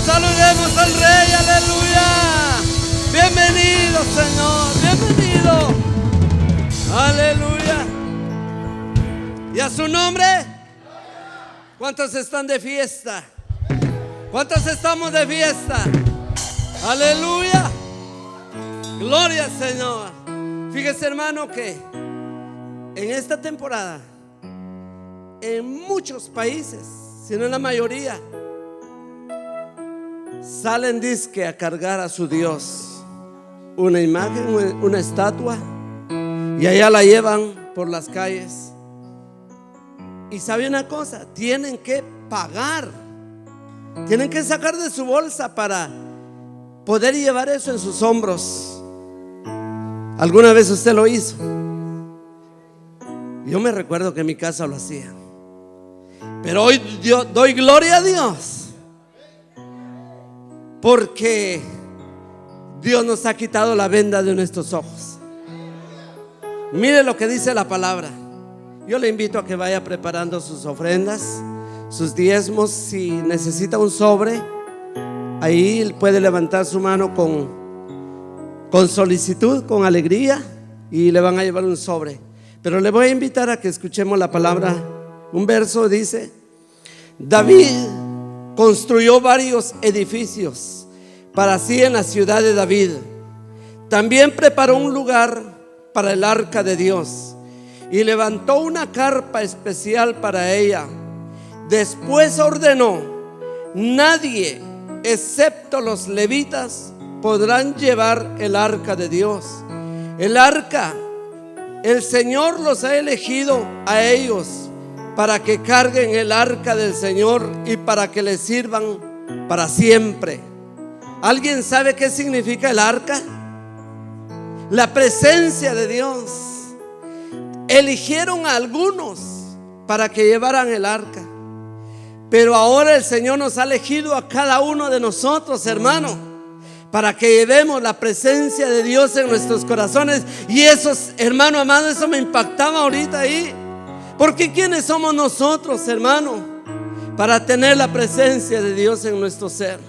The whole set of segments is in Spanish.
Saludemos al Rey, aleluya. Bienvenido, Señor, bienvenido. Aleluya. ¿Y a su nombre? ¿Cuántos están de fiesta? ¿Cuántos estamos de fiesta? Aleluya. Gloria al Señor. Fíjese, hermano, que en esta temporada, en muchos países, si no en la mayoría, salen disque a cargar a su Dios una imagen, una estatua, y allá la llevan por las calles. Y sabe una cosa, tienen que pagar, tienen que sacar de su bolsa para poder llevar eso en sus hombros. ¿Alguna vez usted lo hizo? Yo me recuerdo que en mi casa lo hacía. Pero hoy doy gloria a Dios, porque Dios nos ha quitado la venda de nuestros ojos. Mire lo que dice la palabra. Yo le invito a que vaya preparando sus ofrendas, sus diezmos. Si necesita un sobre, ahí puede levantar su mano con solicitud, con alegría, y le van a llevar un sobre. Pero le voy a invitar a que escuchemos la palabra. Un verso dice: David construyó varios edificios para sí en la ciudad de David. También preparó un lugar para el arca de Dios y levantó una carpa especial para ella. Después ordenó: nadie, excepto los levitas, podrán llevar el arca de Dios. El arca, el Señor los ha elegido a ellos para que carguen el arca del Señor y para que le sirvan para siempre. ¿Alguien sabe qué significa el arca? La presencia de Dios. Eligieron a algunos para que llevaran el arca, pero ahora el Señor nos ha elegido a cada uno de nosotros, hermano, para que llevemos la presencia de Dios en nuestros corazones. Y eso, hermano amado, eso me impactaba ahorita ahí. Porque ¿quiénes somos nosotros, hermano, para tener la presencia de Dios en nuestro ser?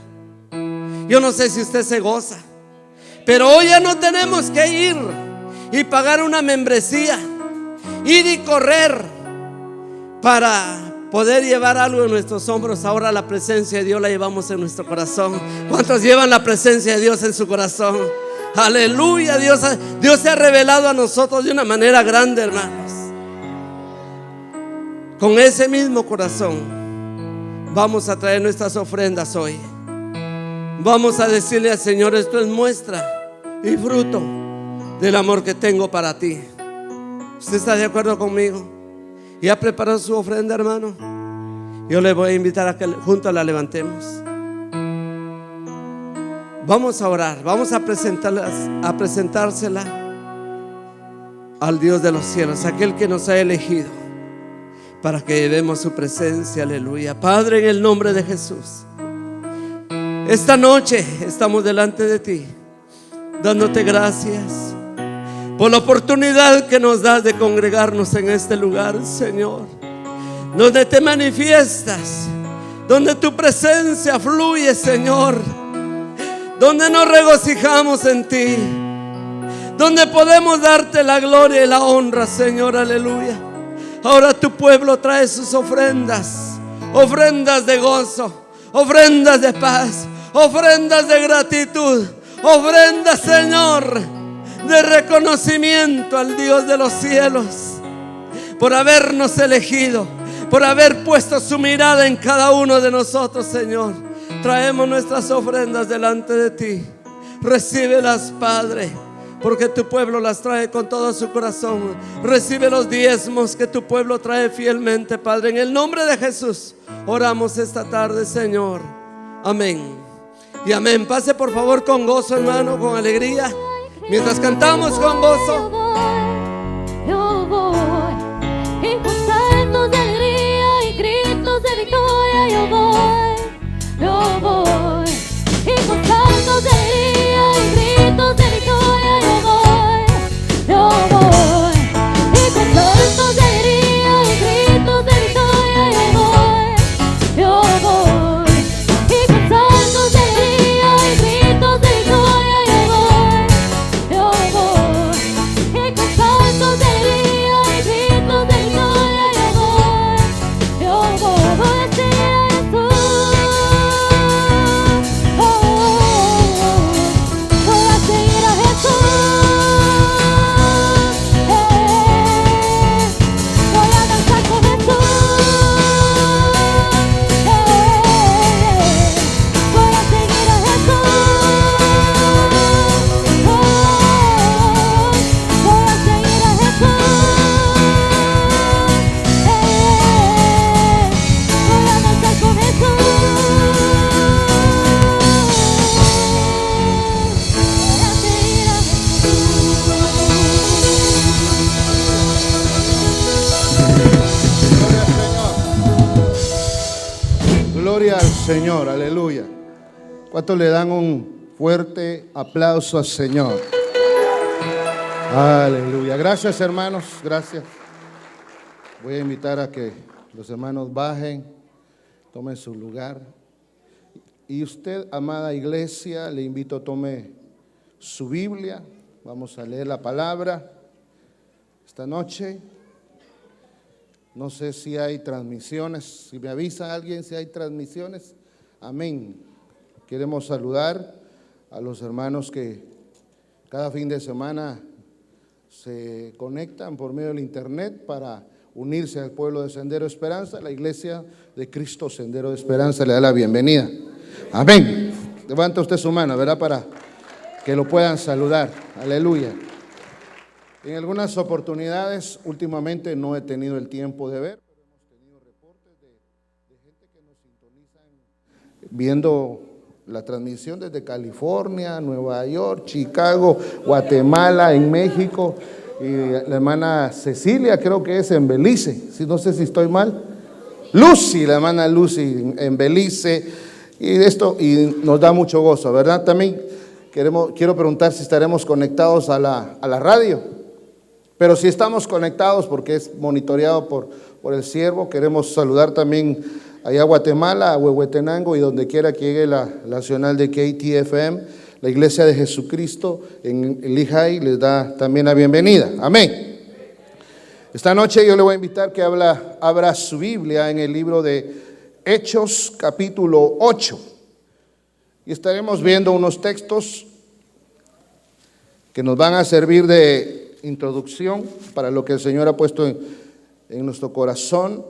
Yo no sé si usted se goza, pero hoy ya no tenemos que ir y pagar una membresía, ir y correr para poder llevar algo en nuestros hombros. Ahora la presencia de Dios la llevamos en nuestro corazón. ¿Cuántos llevan la presencia de Dios en su corazón? Aleluya. Dios se ha revelado a nosotros de una manera grande, hermanos. Con ese mismo corazón vamos a traer nuestras ofrendas hoy. Vamos a decirle al Señor: esto es muestra y fruto del amor que tengo para ti. ¿Usted está de acuerdo conmigo? ¿Ya preparó su ofrenda, hermano? Yo le voy a invitar a que juntos la levantemos. Vamos a orar, vamos a presentársela al Dios de los cielos, aquel que nos ha elegido para que llevemos su presencia. Aleluya. Padre, en el nombre de Jesús, esta noche estamos delante de ti, dándote gracias por la oportunidad que nos das de congregarnos en este lugar, Señor, donde te manifiestas, donde tu presencia fluye, Señor, donde nos regocijamos en ti, donde podemos darte la gloria y la honra, Señor. Aleluya. Ahora tu pueblo trae sus ofrendas, ofrendas de gozo, ofrendas de paz, ofrendas de gratitud, ofrendas, Señor, de reconocimiento al Dios de los cielos por habernos elegido, por haber puesto su mirada en cada uno de nosotros, Señor. Traemos nuestras ofrendas delante de ti. Recíbelas, Padre, porque tu pueblo las trae con todo su corazón. Recibe los diezmos que tu pueblo trae fielmente, Padre. En el nombre de Jesús oramos esta tarde, Señor. Amén y amén. Pase por favor con gozo, hermano, con alegría, mientras cantamos con gozo. Yo voy, y con saltos de alegría y gritos de victoria. Yo voy, y con saltos de alegría y gritos de victoria. Yo voy, y con saltos de alegría y gritos de victoria. Yo voy, y con saltos Gloria al Señor, aleluya. ¿Cuántos le dan un fuerte aplauso al Señor? Aleluya. Gracias, hermanos, gracias. Voy a invitar a que los hermanos bajen, tomen su lugar. Y usted, amada iglesia, le invito a tome su Biblia. Vamos a leer la palabra esta noche. No sé si hay transmisiones, si me avisa alguien si hay transmisiones. Amén. Queremos saludar a los hermanos que cada fin de semana se conectan por medio del internet para unirse al pueblo de Sendero de Esperanza. La iglesia de Cristo Sendero de Esperanza le da la bienvenida. Amén. Levanta usted su mano, ¿verdad? Para que lo puedan saludar. Aleluya. En algunas oportunidades, últimamente no he tenido el tiempo de ver, pero hemos tenido reportes de gente que nos sintonizan viendo la transmisión desde California, Nueva York, Chicago, Guatemala, en México, y la hermana Cecilia creo que es en Belice, no sé si estoy mal, Lucy, la hermana Lucy en Belice, y nos da mucho gozo, ¿verdad? También quiero preguntar si estaremos conectados a la radio. Pero si estamos conectados, porque es monitoreado por el siervo, queremos saludar también allá a Guatemala, a Huehuetenango y donde quiera que llegue la nacional de KTFM, la Iglesia de Jesucristo en Lehigh, les da también la bienvenida. Amén. Esta noche yo le voy a invitar que abra su Biblia en el libro de Hechos, capítulo 8. Y estaremos viendo unos textos que nos van a servir de introducción para lo que el Señor ha puesto en nuestro corazón.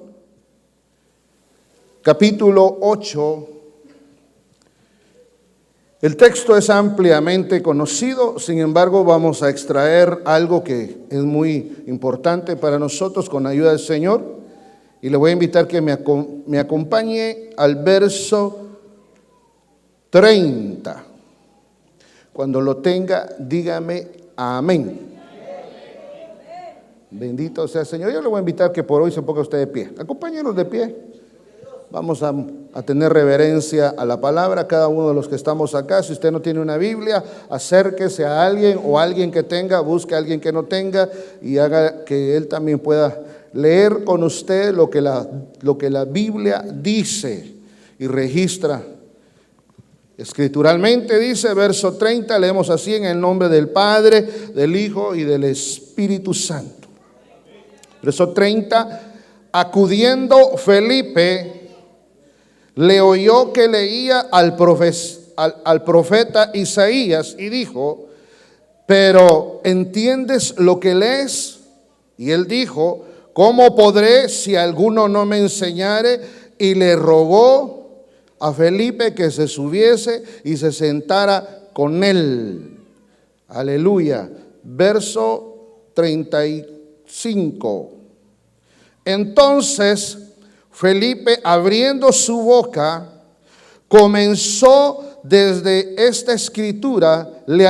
Capítulo 8. El texto es ampliamente conocido, sin embargo vamos a extraer algo que es muy importante para nosotros con la ayuda del Señor, y le voy a invitar que me acompañe al verso 30. Cuando lo tenga, dígame amén. Bendito sea el Señor. Yo le voy a invitar que por hoy se ponga usted de pie. Acompáñenos de pie. Vamos a tener reverencia a la palabra, cada uno de los que estamos acá. Si usted no tiene una Biblia, acérquese a alguien o alguien que tenga, busque a alguien que no tenga y haga que él también pueda leer con usted lo que la Biblia dice y registra. Escrituralmente dice, verso 30, leemos así: en el nombre del Padre, del Hijo y del Espíritu Santo. Verso 30, acudiendo Felipe, le oyó que leía al profeta Isaías y dijo, pero ¿entiendes lo que lees? Y él dijo, ¿cómo podré si alguno no me enseñare? Y le rogó a Felipe que se subiese y se sentara con él. Aleluya. Verso 35. Entonces Felipe, abriendo su boca, comenzó desde esta escritura, le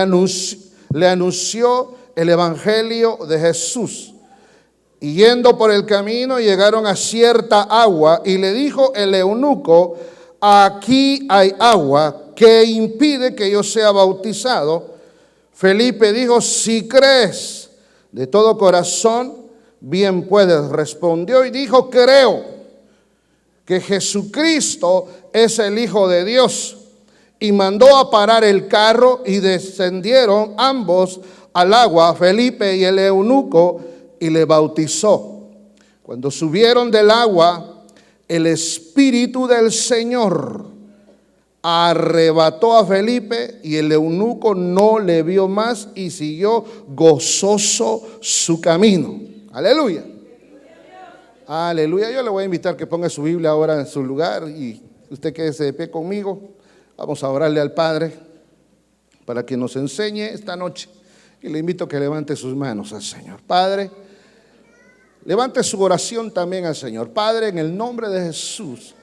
anunció el evangelio de Jesús. Y yendo por el camino llegaron a cierta agua y le dijo el eunuco, aquí hay agua, ¿qué impide que yo sea bautizado? Felipe dijo, si crees de todo corazón, bien puedes. Respondió y dijo, creo que Jesucristo es el Hijo de Dios. Y mandó a parar el carro y descendieron ambos al agua, Felipe y el eunuco, y le bautizó. Cuando subieron del agua, el Espíritu del Señor arrebató a Felipe y el eunuco no le vio más y siguió gozoso su camino. Aleluya. Aleluya. Yo le voy a invitar que ponga su Biblia ahora en su lugar y usted quédese de pie conmigo. Vamos a orarle al Padre para que nos enseñe esta noche. Y le invito a que levante sus manos al Señor. Padre, levante su oración también al Señor. Padre, en el nombre de Jesús,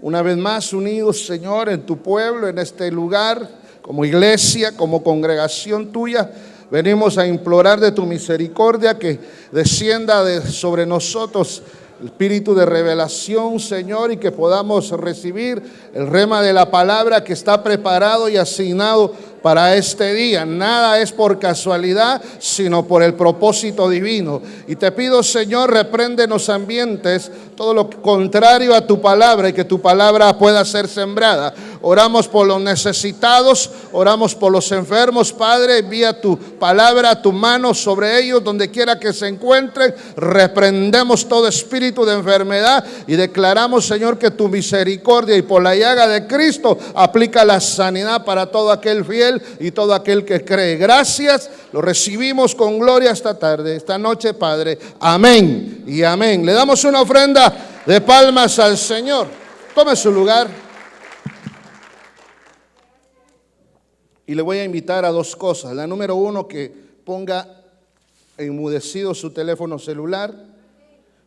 una vez más unidos, Señor, en tu pueblo, en este lugar, como iglesia, como congregación tuya, venimos a implorar de tu misericordia que descienda sobre nosotros el espíritu de revelación, Señor, y que podamos recibir el rema de la palabra que está preparado y asignado para este día. Nada es por casualidad, sino por el propósito divino. Y te pido, Señor, reprende en los ambientes todo lo contrario a tu palabra y que tu palabra pueda ser sembrada. Oramos por los necesitados, oramos por los enfermos, Padre. Envía tu palabra, tu mano sobre ellos, donde quiera que se encuentren. Reprendemos todo espíritu de enfermedad y declaramos, Señor, que tu misericordia y por la llaga de Cristo aplica la sanidad para todo aquel fiel y todo aquel que cree. Gracias, lo recibimos con gloria esta tarde, esta noche, Padre. Amén y amén. Le damos una ofrenda de palmas al Señor. Tome su lugar. Y le voy a invitar a dos cosas. La número uno, que ponga enmudecido su teléfono celular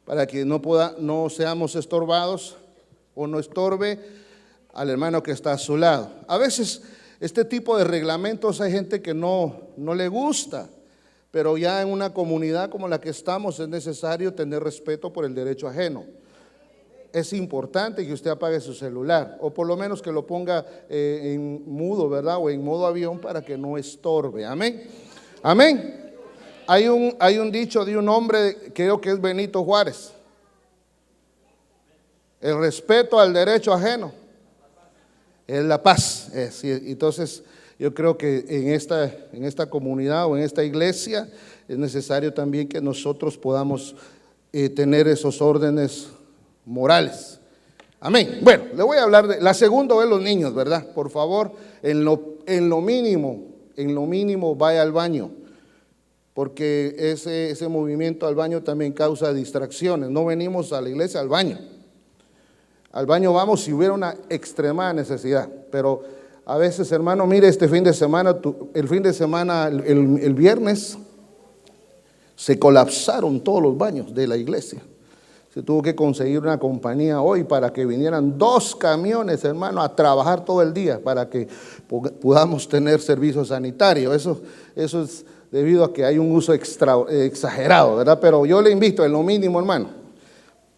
para que no seamos estorbados o no estorbe al hermano que está a su lado. A veces este tipo de reglamentos hay gente que no le gusta, pero ya en una comunidad como la que estamos es necesario tener respeto por el derecho ajeno. Es importante que usted apague su celular, o por lo menos que lo ponga en mudo, ¿verdad? O en modo avión para que no estorbe. Amén. Amén. Hay un dicho de un hombre, creo que es Benito Juárez: el respeto al derecho ajeno es la paz. Entonces yo creo que en esta comunidad o en esta iglesia es necesario también que nosotros podamos tener esos órdenes morales. Amén. Bueno, le voy a hablar de la segunda, de los niños, ¿verdad? Por favor, en lo mínimo vaya al baño, porque ese movimiento al baño también causa distracciones. No venimos a la iglesia al baño. Al baño vamos si hubiera una extrema necesidad, pero a veces, hermano, mire, el fin de semana, el viernes, se colapsaron todos los baños de la iglesia. Se tuvo que conseguir una compañía hoy para que vinieran 2 camiones, hermano, a trabajar todo el día para que podamos tener servicio sanitario. Eso es debido a que hay un uso exagerado, ¿verdad? Pero yo le invito en lo mínimo, hermano,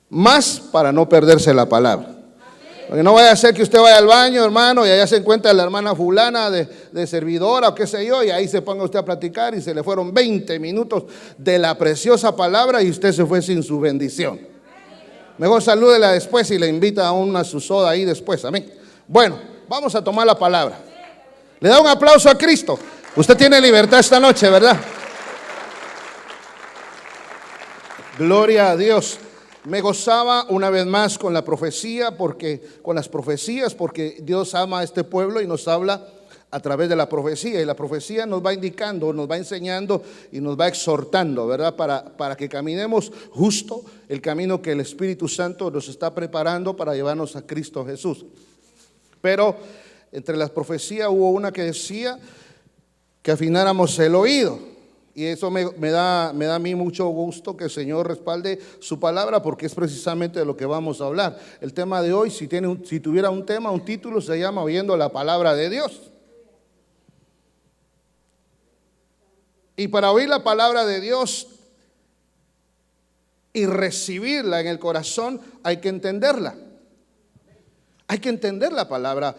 más para no perderse la palabra. Porque no vaya a ser que usted vaya al baño, hermano, y allá se encuentra la hermana fulana de servidora o qué sé yo, y ahí se ponga usted a platicar y se le fueron 20 minutos de la preciosa palabra y usted se fue sin su bendición. Mejor salúdela después y le invita a una su soda ahí después. Amén. Bueno, vamos a tomar la palabra. Le da un aplauso a Cristo. Usted tiene libertad esta noche, ¿verdad? Gloria a Dios. Me gozaba una vez más con la profecía, porque Dios ama a este pueblo y nos habla a través de la profecía, y la profecía nos va indicando, nos va enseñando y nos va exhortando, ¿verdad? Para que caminemos justo el camino que el Espíritu Santo nos está preparando para llevarnos a Cristo Jesús. Pero entre las profecías hubo una que decía que afináramos el oído, y eso me da a mí mucho gusto que el Señor respalde su palabra, porque es precisamente de lo que vamos a hablar. El tema de hoy, si tuviera un título, se llama Oyendo la Palabra de Dios. Y para oír la palabra de Dios y recibirla en el corazón, hay que entenderla. Hay que entender la palabra.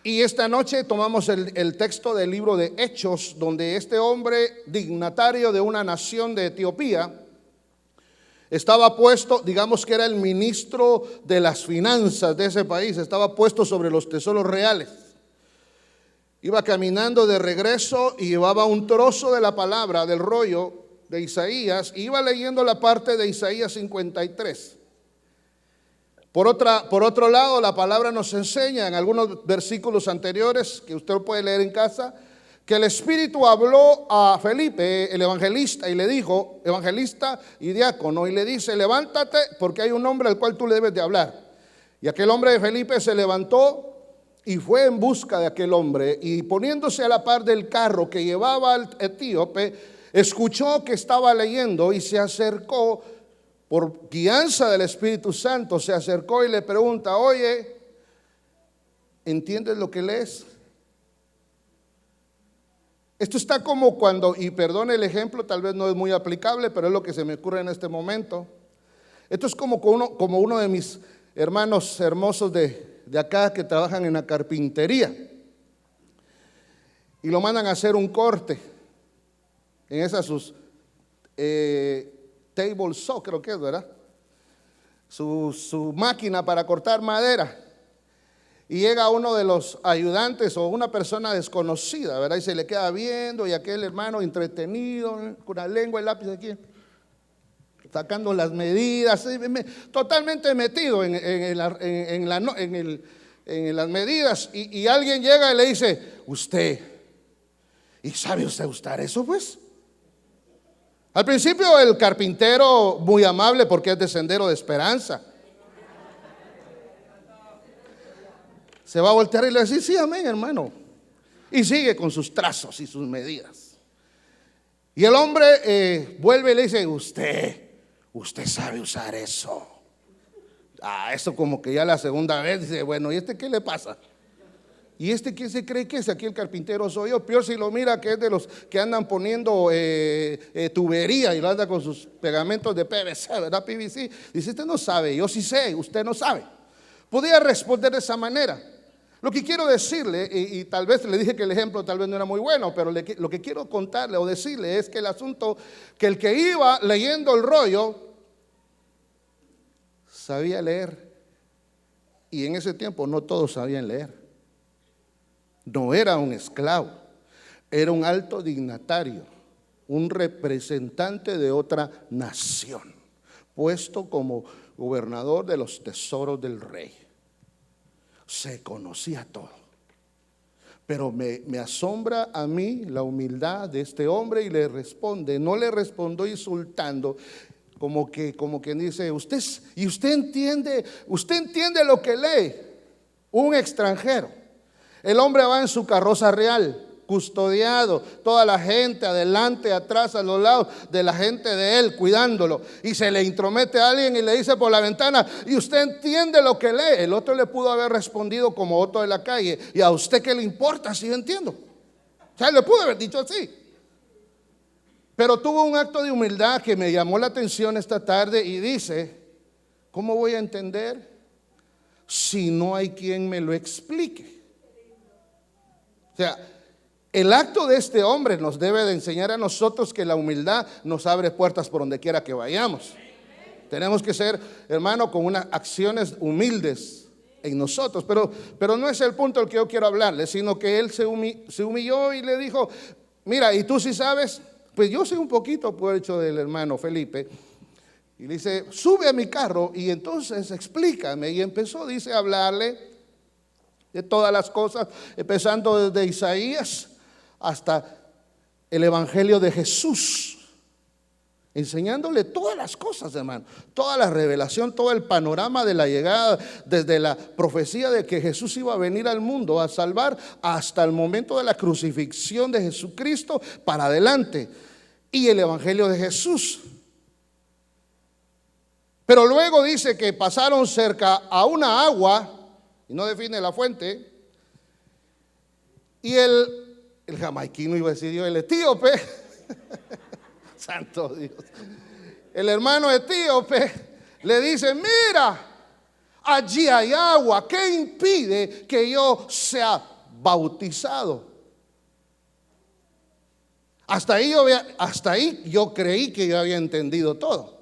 Y esta noche tomamos el texto del libro de Hechos, donde este hombre dignatario de una nación de Etiopía estaba puesto, digamos que era el ministro de las finanzas de ese país, estaba puesto sobre los tesoros reales. Iba caminando de regreso y llevaba un trozo de la palabra, del rollo de Isaías, y iba leyendo la parte de Isaías 53. Por otro lado, la palabra nos enseña en algunos versículos anteriores, que usted puede leer en casa, que el Espíritu habló a Felipe, el evangelista, y le dijo, evangelista y diácono, y le dice: levántate, porque hay un hombre al cual tú le debes de hablar. Y aquel hombre de Felipe se levantó y fue en busca de aquel hombre, y poniéndose a la par del carro que llevaba al etíope, escuchó que estaba leyendo y se acercó, por guianza del Espíritu Santo, se acercó y le pregunta: oye, ¿entiendes lo que lees? Esto está como cuando, y perdone el ejemplo, tal vez no es muy aplicable, pero es lo que se me ocurre en este momento. Esto es como uno de mis hermanos hermosos de acá que trabajan en la carpintería. Y lo mandan a hacer un corte en esas sus table saw, creo que es, ¿verdad? Su máquina para cortar madera. Y llega uno de los ayudantes o una persona desconocida, ¿verdad? Y se le queda viendo, y aquel hermano entretenido, con la lengua, el lápiz aquí, sacando las medidas, totalmente metido en las medidas. Y alguien llega y le dice: usted, ¿y sabe usted usar eso, pues? Al principio el carpintero, muy amable porque es de Sendero de Esperanza, se va a voltear y le dice: sí, amén, hermano. Y sigue con sus trazos y sus medidas. Y el hombre vuelve y le dice: usted sabe usar eso. Eso como que ya la segunda vez dice: bueno, ¿y este qué le pasa? ¿Y este quién se cree que es? Aquí el carpintero soy yo. Peor si lo mira que es de los que andan poniendo tubería y lo anda con sus pegamentos de PVC, ¿verdad? PVC. Dice: usted no sabe. Yo sí sé, usted no sabe. Podía responder de esa manera. Lo que quiero decirle, y tal vez le dije que el ejemplo tal vez no era muy bueno, pero lo que quiero contarle o decirle es que el asunto, que el que iba leyendo el rollo sabía leer, y en ese tiempo no todos sabían leer. No era un esclavo, era un alto dignatario, un representante de otra nación, puesto como gobernador de los tesoros del rey. Se conocía todo. Pero me asombra a mí la humildad de este hombre, y le responde, no le respondió insultando, como quien dice: usted entiende lo que lee. Un extranjero. El hombre va en su carroza real, custodiado, toda la gente adelante, atrás, a los lados de la gente de él, cuidándolo. Y se le intromete a alguien y le dice por la ventana: ¿y usted entiende lo que lee? El otro le pudo haber respondido como otro de la calle: ¿y a usted qué le importa si yo entiendo? O sea, le pudo haber dicho así. Pero tuvo un acto de humildad que me llamó la atención esta tarde y dice: ¿cómo voy a entender si no hay quien me lo explique? O sea, el acto de este hombre nos debe de enseñar a nosotros que la humildad nos abre puertas por donde quiera que vayamos. Tenemos que ser, hermano, con unas acciones humildes en nosotros. Pero no es el punto al que yo quiero hablarle, sino que él se humilló y le dijo: mira, ¿y tú sí sabes? Pues yo sé un poquito por hecho del hermano Felipe. Y le dice: sube a mi carro y entonces explícame. Y empezó, dice, a hablarle de todas las cosas, empezando desde Isaías hasta el Evangelio de Jesús, enseñándole todas las cosas, hermano, toda la revelación, todo el panorama de la llegada, desde la profecía de que Jesús iba a venir al mundo a salvar, hasta el momento de la crucifixión de Jesucristo para adelante, y el Evangelio de Jesús. Pero luego dice que pasaron cerca a una agua, y no define la fuente, y el jamaiquino, iba a decir yo, el etíope, santo Dios, el hermano etíope le dice: mira, allí hay agua, ¿qué impide que yo sea bautizado? Hasta ahí yo creí que yo había entendido todo.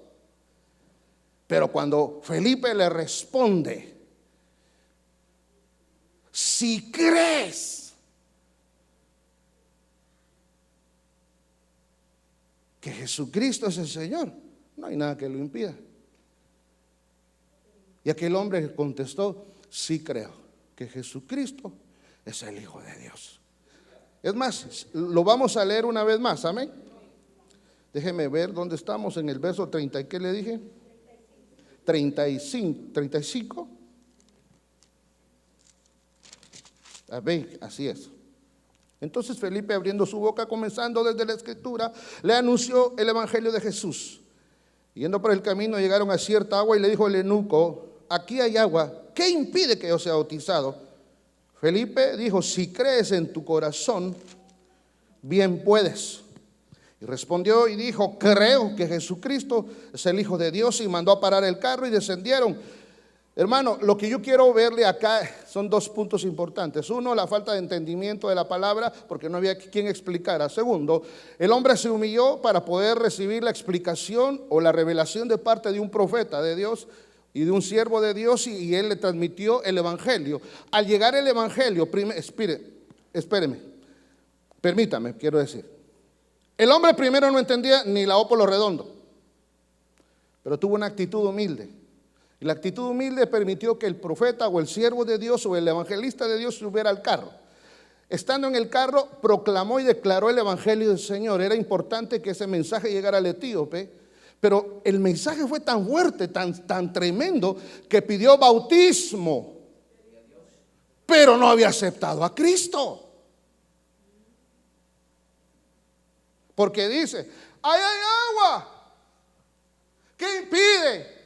Pero cuando Felipe le responde: si crees que Jesucristo es el Señor, no hay nada que lo impida. Y aquel hombre contestó: sí creo que Jesucristo es el Hijo de Dios. Es más, lo vamos a leer una vez más, amén. Déjeme ver dónde estamos, en el verso 30, ¿qué le dije? 35. Amén, así es. Entonces Felipe, abriendo su boca, comenzando desde la escritura, le anunció el evangelio de Jesús. Yendo por el camino, llegaron a cierta agua y le dijo el eunuco: aquí hay agua, ¿qué impide que yo sea bautizado? Felipe dijo: si crees en tu corazón, bien puedes. Y respondió y dijo: creo que Jesucristo es el Hijo de Dios. Y mandó a parar el carro y descendieron. Hermano, lo que yo quiero verle acá son dos puntos importantes. Uno, la falta de entendimiento de la palabra, porque no había quien explicara. Segundo, el hombre se humilló para poder recibir la explicación o la revelación de parte de un profeta de Dios y de un siervo de Dios, y él le transmitió el evangelio. Al llegar el evangelio, espéreme, permítame, quiero decir, el hombre primero no entendía ni la O por lo redondo, pero tuvo una actitud humilde. Y la actitud humilde permitió que el profeta o el siervo de Dios o el evangelista de Dios subiera al carro. Estando en el carro, proclamó y declaró el evangelio del Señor. Era importante que ese mensaje llegara al etíope, pero el mensaje fue tan fuerte, tan tremendo, que pidió bautismo, pero no había aceptado a Cristo. Porque dice: ahí hay agua, ¿qué impide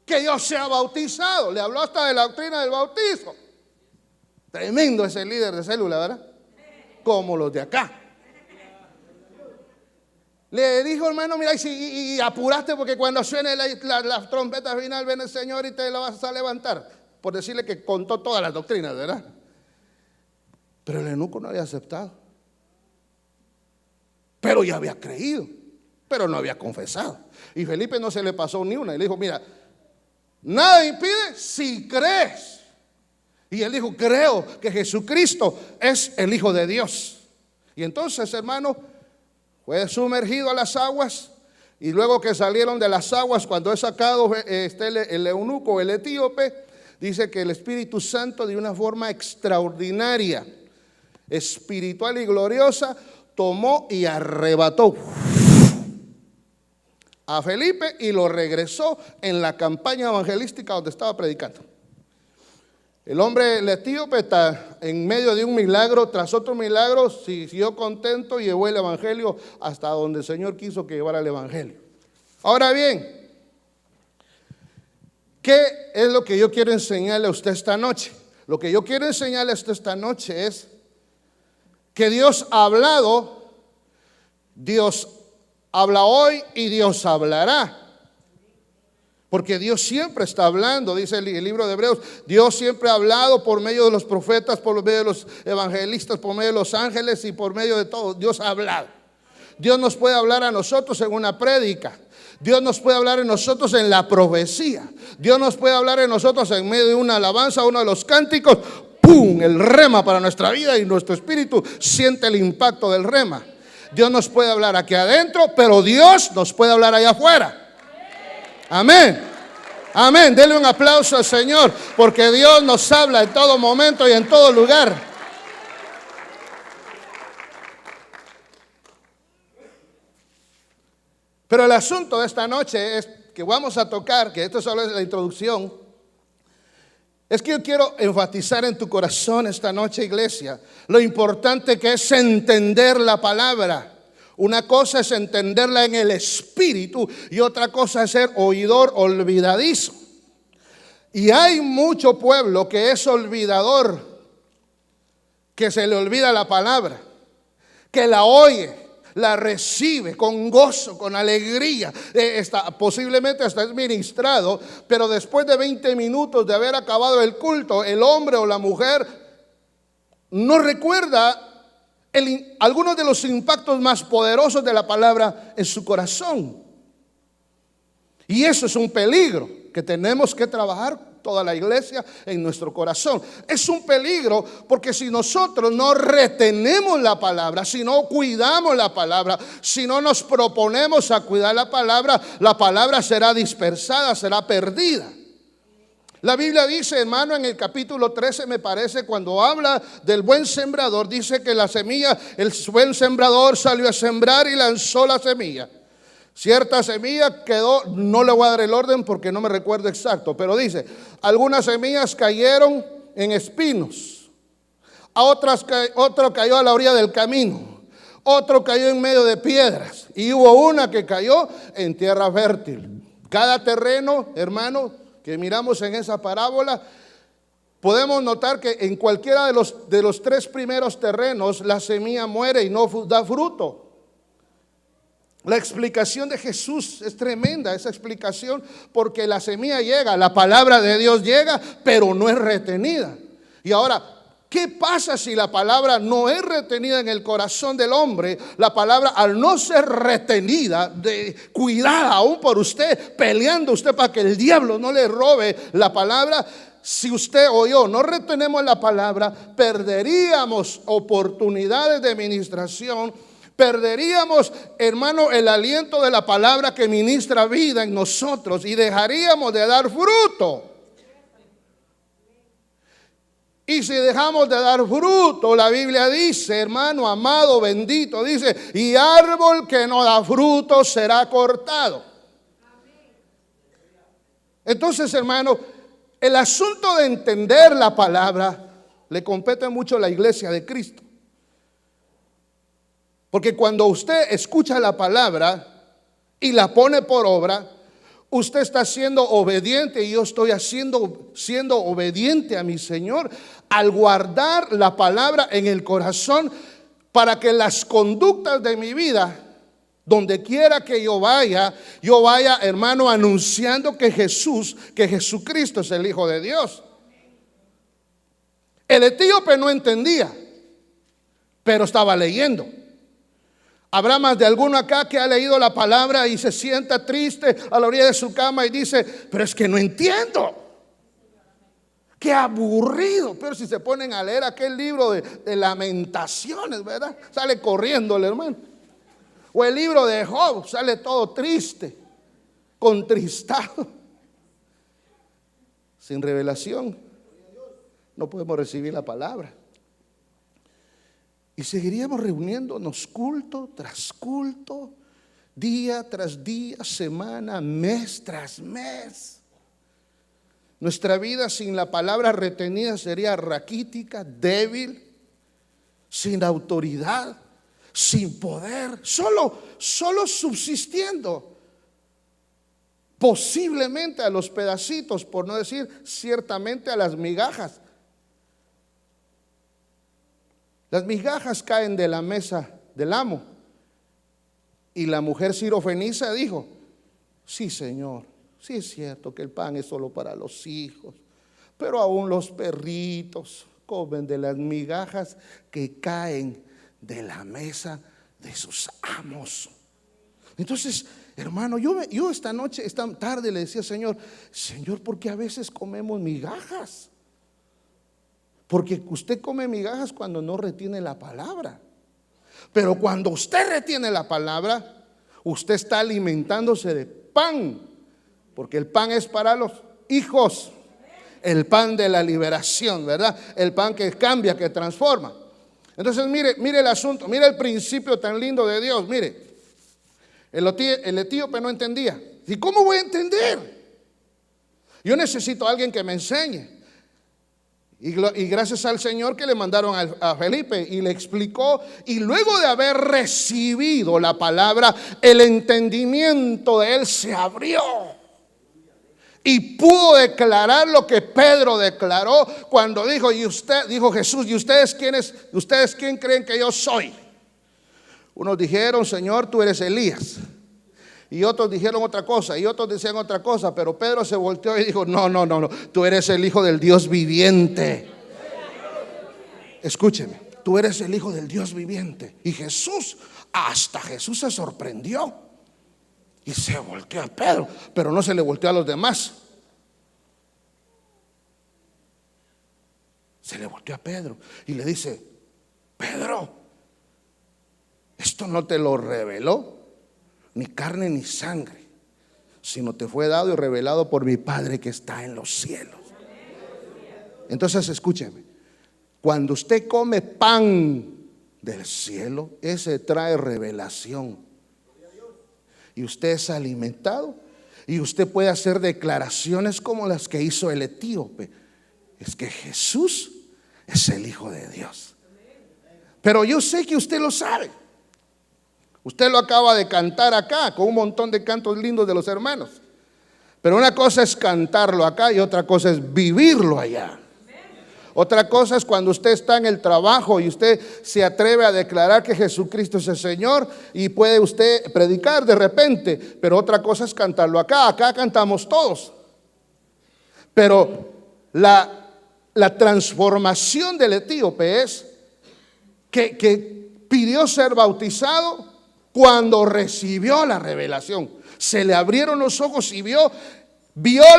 que yo sea bautizado? Le habló hasta de la doctrina del bautizo. Tremendo ese líder de célula, ¿verdad? Como los de acá. Le dijo: hermano, mira, y apuraste, porque cuando suene la trompeta final viene el Señor y te la vas a levantar. Por decirle que contó todas las doctrinas, ¿verdad? Pero el eunuco no había aceptado. Pero ya había creído, pero no había confesado. Y Felipe no se le pasó ni una. Y le dijo: mira, nada impide si crees. Y él dijo: creo que Jesucristo es el Hijo de Dios. Y entonces, hermano, fue sumergido a las aguas. Y luego que salieron de las aguas, cuando es sacado el eunuco, el etíope, dice que el Espíritu Santo, de una forma extraordinaria, espiritual y gloriosa, tomó y arrebató a Felipe y lo regresó en la campaña evangelística donde estaba predicando. El hombre, el etíope, está en medio de un milagro tras otro milagro, siguió contento y llevó el evangelio hasta donde el Señor quiso que llevara el evangelio. Ahora bien, ¿qué es lo que yo quiero enseñarle a usted esta noche? Lo que yo quiero enseñarle a usted esta noche es que Dios ha hablado, Dios habla hoy y Dios hablará. Porque Dios siempre está hablando, dice el libro de Hebreos. Dios siempre ha hablado por medio de los profetas, por medio de los evangelistas, por medio de los ángeles y por medio de todo. Dios ha hablado. Dios nos puede hablar a nosotros en una prédica. Dios nos puede hablar en nosotros en la profecía. Dios nos puede hablar en nosotros en medio de una alabanza, uno de los cánticos. ¡Pum! El rema para nuestra vida, y nuestro espíritu siente el impacto del rema. Dios nos puede hablar aquí adentro, pero Dios nos puede hablar allá afuera. Amén. Amén. Denle un aplauso al Señor, porque Dios nos habla en todo momento y en todo lugar. Pero el asunto de esta noche es que vamos a tocar, que esto solo es la introducción, es que yo quiero enfatizar en tu corazón esta noche, iglesia, lo importante que es entender la palabra. Una cosa es entenderla en el espíritu y otra cosa es ser oidor olvidadizo. Y hay mucho pueblo que es olvidador, que se le olvida la palabra, que la oye, la recibe con gozo, con alegría, posiblemente hasta es ministrado, pero después de 20 minutos de haber acabado el culto, el hombre o la mujer no recuerda algunos de los impactos más poderosos de la palabra en su corazón. Y eso es un peligro que tenemos que trabajar toda la iglesia en nuestro corazón. Es un peligro porque si nosotros no retenemos la palabra, si no cuidamos la palabra, si no nos proponemos a cuidar la palabra será dispersada, será perdida. La Biblia dice, hermano, en el capítulo 13, me parece, cuando habla del buen sembrador, dice que la semilla, el buen sembrador salió a sembrar y lanzó la semilla. Cierta semilla quedó, no le voy a dar el orden porque no me recuerdo exacto, pero dice, algunas semillas cayeron en espinos, otro cayó a la orilla del camino, otro cayó en medio de piedras y hubo una que cayó en tierra fértil. Cada terreno, hermano, que miramos en esa parábola, podemos notar que en cualquiera de los tres primeros terrenos la semilla muere y no da fruto. La explicación de Jesús es tremenda, esa explicación, porque la semilla llega, la palabra de Dios llega, pero no es retenida. Y ahora, ¿qué pasa si la palabra no es retenida en el corazón del hombre? La palabra, al no ser retenida, cuidada aún por usted, peleando usted para que el diablo no le robe la palabra. Si usted o yo no retenemos la palabra, perderíamos oportunidades de ministración. Perderíamos, hermano, el aliento de la palabra que ministra vida en nosotros y dejaríamos de dar fruto. Y si dejamos de dar fruto, la Biblia dice, hermano amado, bendito, dice, y árbol que no da fruto será cortado. Entonces, hermano, el asunto de entender la palabra le compete mucho a la iglesia de Cristo. Porque cuando usted escucha la palabra y la pone por obra, usted está siendo obediente y yo estoy siendo obediente a mi Señor al guardar la palabra en el corazón para que las conductas de mi vida, donde quiera que yo vaya, hermano, anunciando que Jesucristo es el Hijo de Dios. El etíope no entendía, pero estaba leyendo. Habrá más de alguno acá que ha leído la palabra y se sienta triste a la orilla de su cama y dice, pero es que no entiendo. Qué aburrido. Pero si se ponen a leer aquel libro de Lamentaciones, ¿verdad? Sale corriendo el hermano. O el libro de Job, sale todo triste, contristado. Sin revelación no podemos recibir la palabra. Y seguiríamos reuniéndonos culto tras culto, día tras día, semana, mes tras mes. Nuestra vida sin la palabra retenida sería raquítica, débil, sin autoridad, sin poder, solo subsistiendo. Posiblemente a los pedacitos, por no decir ciertamente a las migajas. Las migajas caen de la mesa del amo. Y la mujer sirofenicia dijo, sí, Señor, sí es cierto que el pan es solo para los hijos, pero aún los perritos comen de las migajas que caen de la mesa de sus amos. Entonces, hermano, yo esta tarde le decía, Señor, ¿por qué a veces comemos migajas? Porque usted come migajas cuando no retiene la palabra. Pero cuando usted retiene la palabra, usted está alimentándose de pan. Porque el pan es para los hijos. El pan de la liberación, ¿verdad? El pan que cambia, que transforma. Entonces mire el asunto, mire el principio tan lindo de Dios. Mire, el etíope no entendía. ¿Y cómo voy a entender? Yo necesito a alguien que me enseñe. Y gracias al Señor que le mandaron a Felipe y le explicó. Y luego de haber recibido la palabra, el entendimiento de él se abrió. Y pudo declarar lo que Pedro declaró cuando dijo Jesús, ¿y ustedes quién creen que yo soy? Unos dijeron, Señor, tú eres Elías. Y otros dijeron otra cosa, y otros decían otra cosa, pero Pedro se volteó y dijo, no, tú eres el Hijo del Dios viviente. Escúcheme, tú eres el Hijo del Dios viviente. Y hasta Jesús se sorprendió y se volteó a Pedro, pero no se le volteó a los demás. Se le volteó a Pedro y le dice, Pedro, esto no te lo reveló ni carne ni sangre, sino te fue dado y revelado por mi Padre que está en los cielos. Entonces escúcheme, cuando usted come pan del cielo, ese trae revelación. Y usted es alimentado y usted puede hacer declaraciones como las que hizo el etíope. Es que Jesús es el Hijo de Dios. Pero yo sé que usted lo sabe. Usted lo acaba de cantar acá con un montón de cantos lindos de los hermanos. Pero una cosa es cantarlo acá y otra cosa es vivirlo allá. Otra cosa es cuando usted está en el trabajo y usted se atreve a declarar que Jesucristo es el Señor y puede usted predicar de repente. Pero otra cosa es cantarlo acá. Acá cantamos todos. Pero la transformación del etíope es que pidió ser bautizado cuando recibió la revelación. Se le abrieron los ojos y vio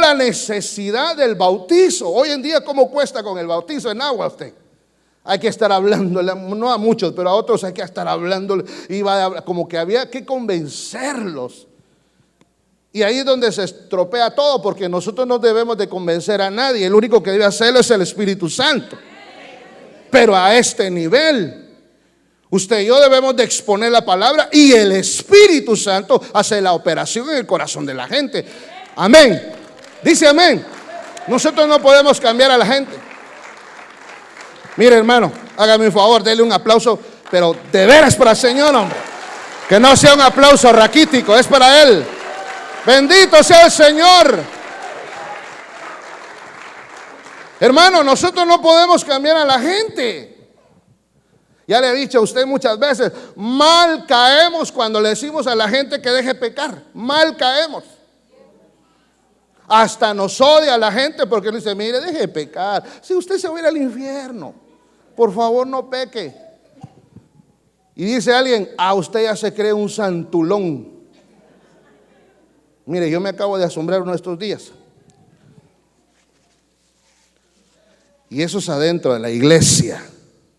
la necesidad del bautizo. Hoy en día, ¿cómo cuesta con el bautizo en agua usted? Hay que estar hablando, no a muchos, pero a otros hay que estar hablando. Como que había que convencerlos. Y ahí es donde se estropea todo, porque nosotros no debemos de convencer a nadie. El único que debe hacerlo es el Espíritu Santo. Pero a este nivel, usted y yo debemos de exponer la palabra y el Espíritu Santo hace la operación en el corazón de la gente. Amén. Dice amén. Nosotros no podemos cambiar a la gente. Mire, hermano, hágame un favor, déle un aplauso, pero de veras para el Señor, hombre. Que no sea un aplauso raquítico, es para Él. Bendito sea el Señor. Hermano, nosotros no podemos cambiar a la gente. Ya le he dicho a usted muchas veces, mal caemos cuando le decimos a la gente que deje pecar. Mal caemos. Hasta nos odia la gente porque le dice, mire, deje de pecar. Si usted se va a ir al infierno, por favor no peque. Y dice alguien, a usted ya se cree un santulón. Mire, yo me acabo de asombrar uno de estos días. Y eso es adentro de la iglesia,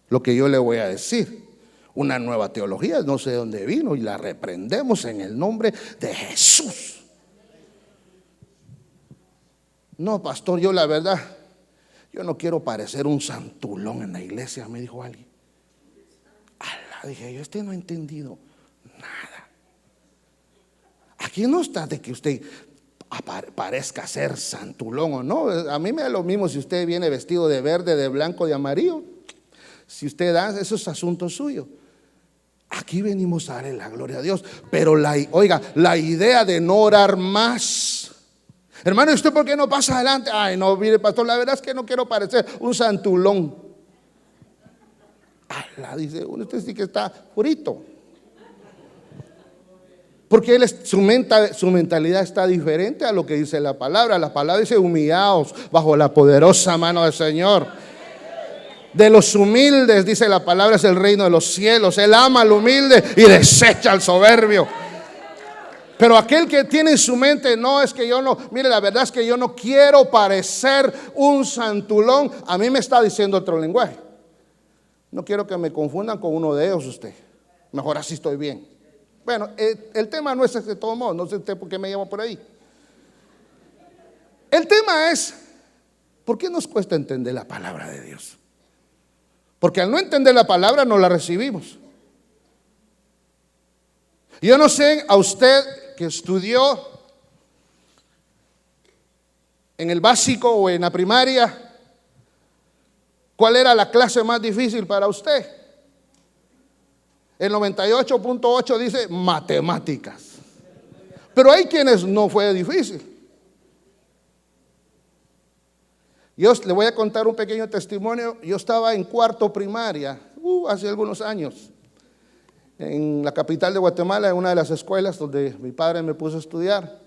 lo que yo le voy a decir. Una nueva teología, no sé de dónde vino, y la reprendemos en el nombre de Jesús. No, pastor, yo la verdad, yo no quiero parecer un santulón en la iglesia, me dijo alguien. Ala, dije yo, no ha entendido nada. Aquí no está de que usted parezca ser santulón o no. A mí me da lo mismo si usted viene vestido de verde, de blanco, de amarillo. Si usted da, eso es asunto suyo. Aquí venimos a darle la gloria a Dios. Pero la idea de no orar más. Hermano, ¿y usted por qué no pasa adelante? Ay, no, mire, pastor, la verdad es que no quiero parecer un santulón. Ala, dice uno, usted sí que está frito. Porque su mentalidad está diferente a lo que dice la palabra. La palabra dice, humillaos bajo la poderosa mano del Señor. De los humildes, dice la palabra, es el reino de los cielos. Él ama al humilde y desecha al soberbio. Pero aquel que tiene en su mente, no, es que yo no, mire, la verdad es que yo no quiero parecer un santulón. A mí me está diciendo otro lenguaje. No quiero que me confundan con uno de ellos usted. Mejor así estoy bien. Bueno, el tema no es ese de todos modos, no sé usted por qué me llamo por ahí. El tema es, ¿por qué nos cuesta entender la palabra de Dios? Porque al no entender la palabra no la recibimos. Yo no sé a usted que estudió en el básico o en la primaria, ¿cuál era la clase más difícil para usted? El 98.8 dice matemáticas. Pero hay quienes no fue difícil. Yo le voy a contar un pequeño testimonio. Yo estaba en cuarto primaria, hace algunos años, en la capital de Guatemala, en una de las escuelas donde mi padre me puso a estudiar.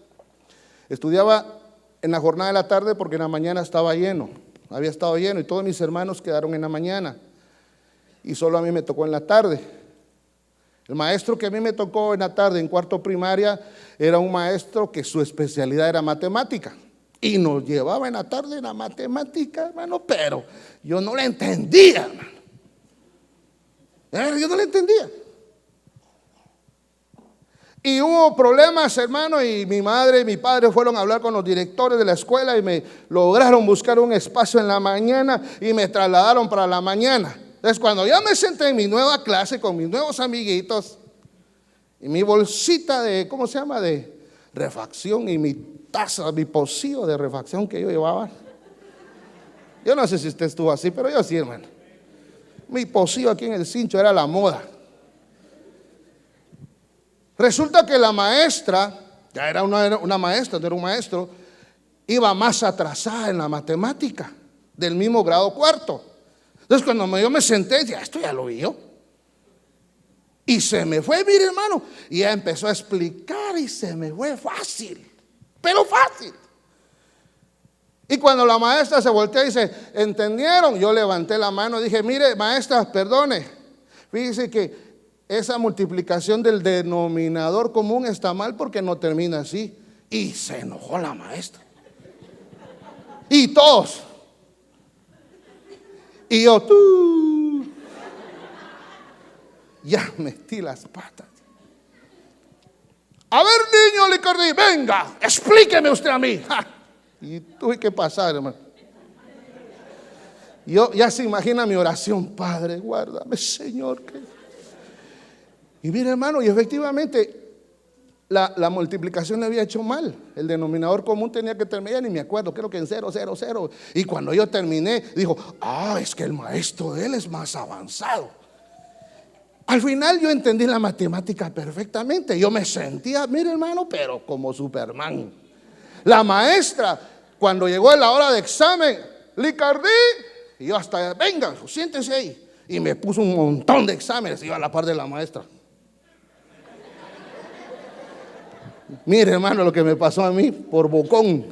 Estudiaba en la jornada de la tarde porque en la mañana estaba lleno, había estado lleno y todos mis hermanos quedaron en la mañana y solo a mí me tocó en la tarde. El maestro que a mí me tocó en la tarde en cuarto primaria era un maestro que su especialidad era matemática y nos llevaba en la tarde en la matemática, hermano, pero yo no la entendía, hermano. Yo no la entendía. Y hubo problemas, hermano, y mi madre y mi padre fueron a hablar con los directores de la escuela y me lograron buscar un espacio en la mañana y me trasladaron para la mañana. Entonces, cuando ya me senté en mi nueva clase con mis nuevos amiguitos y mi bolsita de, ¿cómo se llama?, de refacción y mi taza, mi pocillo de refacción que yo llevaba. Yo no sé si usted estuvo así, pero yo sí, hermano. Mi pocillo aquí en el cincho era la moda. Resulta que la maestra, ya era una maestra, no era un maestro, iba más atrasada en la matemática del mismo grado cuarto. Entonces cuando yo me senté, decía, esto ya lo vi yo. Y se me fue, mire hermano, y ya empezó a explicar y se me fue fácil, pero fácil. Y cuando la maestra se volteó y dice, ¿entendieron? Yo levanté la mano y dije, mire maestra, perdone, fíjese que esa multiplicación del denominador común está mal porque no termina así. Y se enojó la maestra. Y todos. Y yo, tú. Ya metí las patas. A ver, niño Licardí, venga, explíqueme usted a mí. ¡Ja! Y tuve que pasar, hermano. Yo ya se imagina mi oración, Padre, guárdame, Señor. Y mire, hermano, y efectivamente la multiplicación le había hecho mal. El denominador común tenía que terminar, ni me acuerdo, creo que en 0, 0, 0. Y cuando yo terminé, dijo, es que el maestro de él es más avanzado. Al final yo entendí la matemática perfectamente. Yo me sentía, mire hermano, pero como Superman. La maestra, cuando llegó la hora de examen, Licardí, y yo hasta, venga, siéntense ahí. Y me puso un montón de exámenes, iba a la par de la maestra. Mire hermano lo que me pasó a mí por bocón.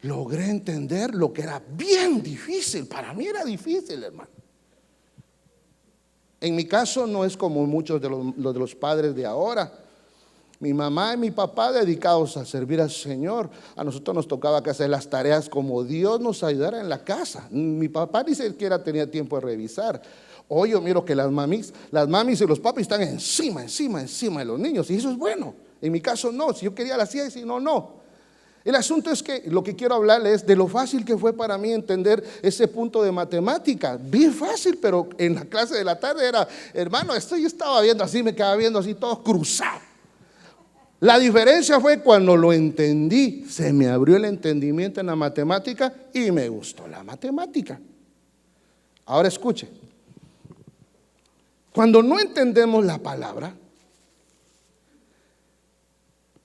Logré entender lo que era bien difícil. Para mí era difícil, hermano. En mi caso no es como muchos de los padres de ahora. Mi mamá y mi papá dedicados a servir al Señor. A nosotros nos tocaba que hacer las tareas como Dios nos ayudara en la casa. Mi papá ni siquiera tenía tiempo de revisar. Hoy yo miro que las mamis y los papis están encima de los niños. Y eso es bueno. En mi caso no. Si yo quería la hacía y si no, no. El asunto es que lo que quiero hablarles es de lo fácil que fue para mí entender ese punto de matemática. Bien fácil, pero en la clase de la tarde era, hermano, esto yo estaba viendo así, me quedaba viendo así todo cruzado. La diferencia fue cuando lo entendí, se me abrió el entendimiento en la matemática y me gustó la matemática. Ahora escuche, cuando no entendemos la palabra,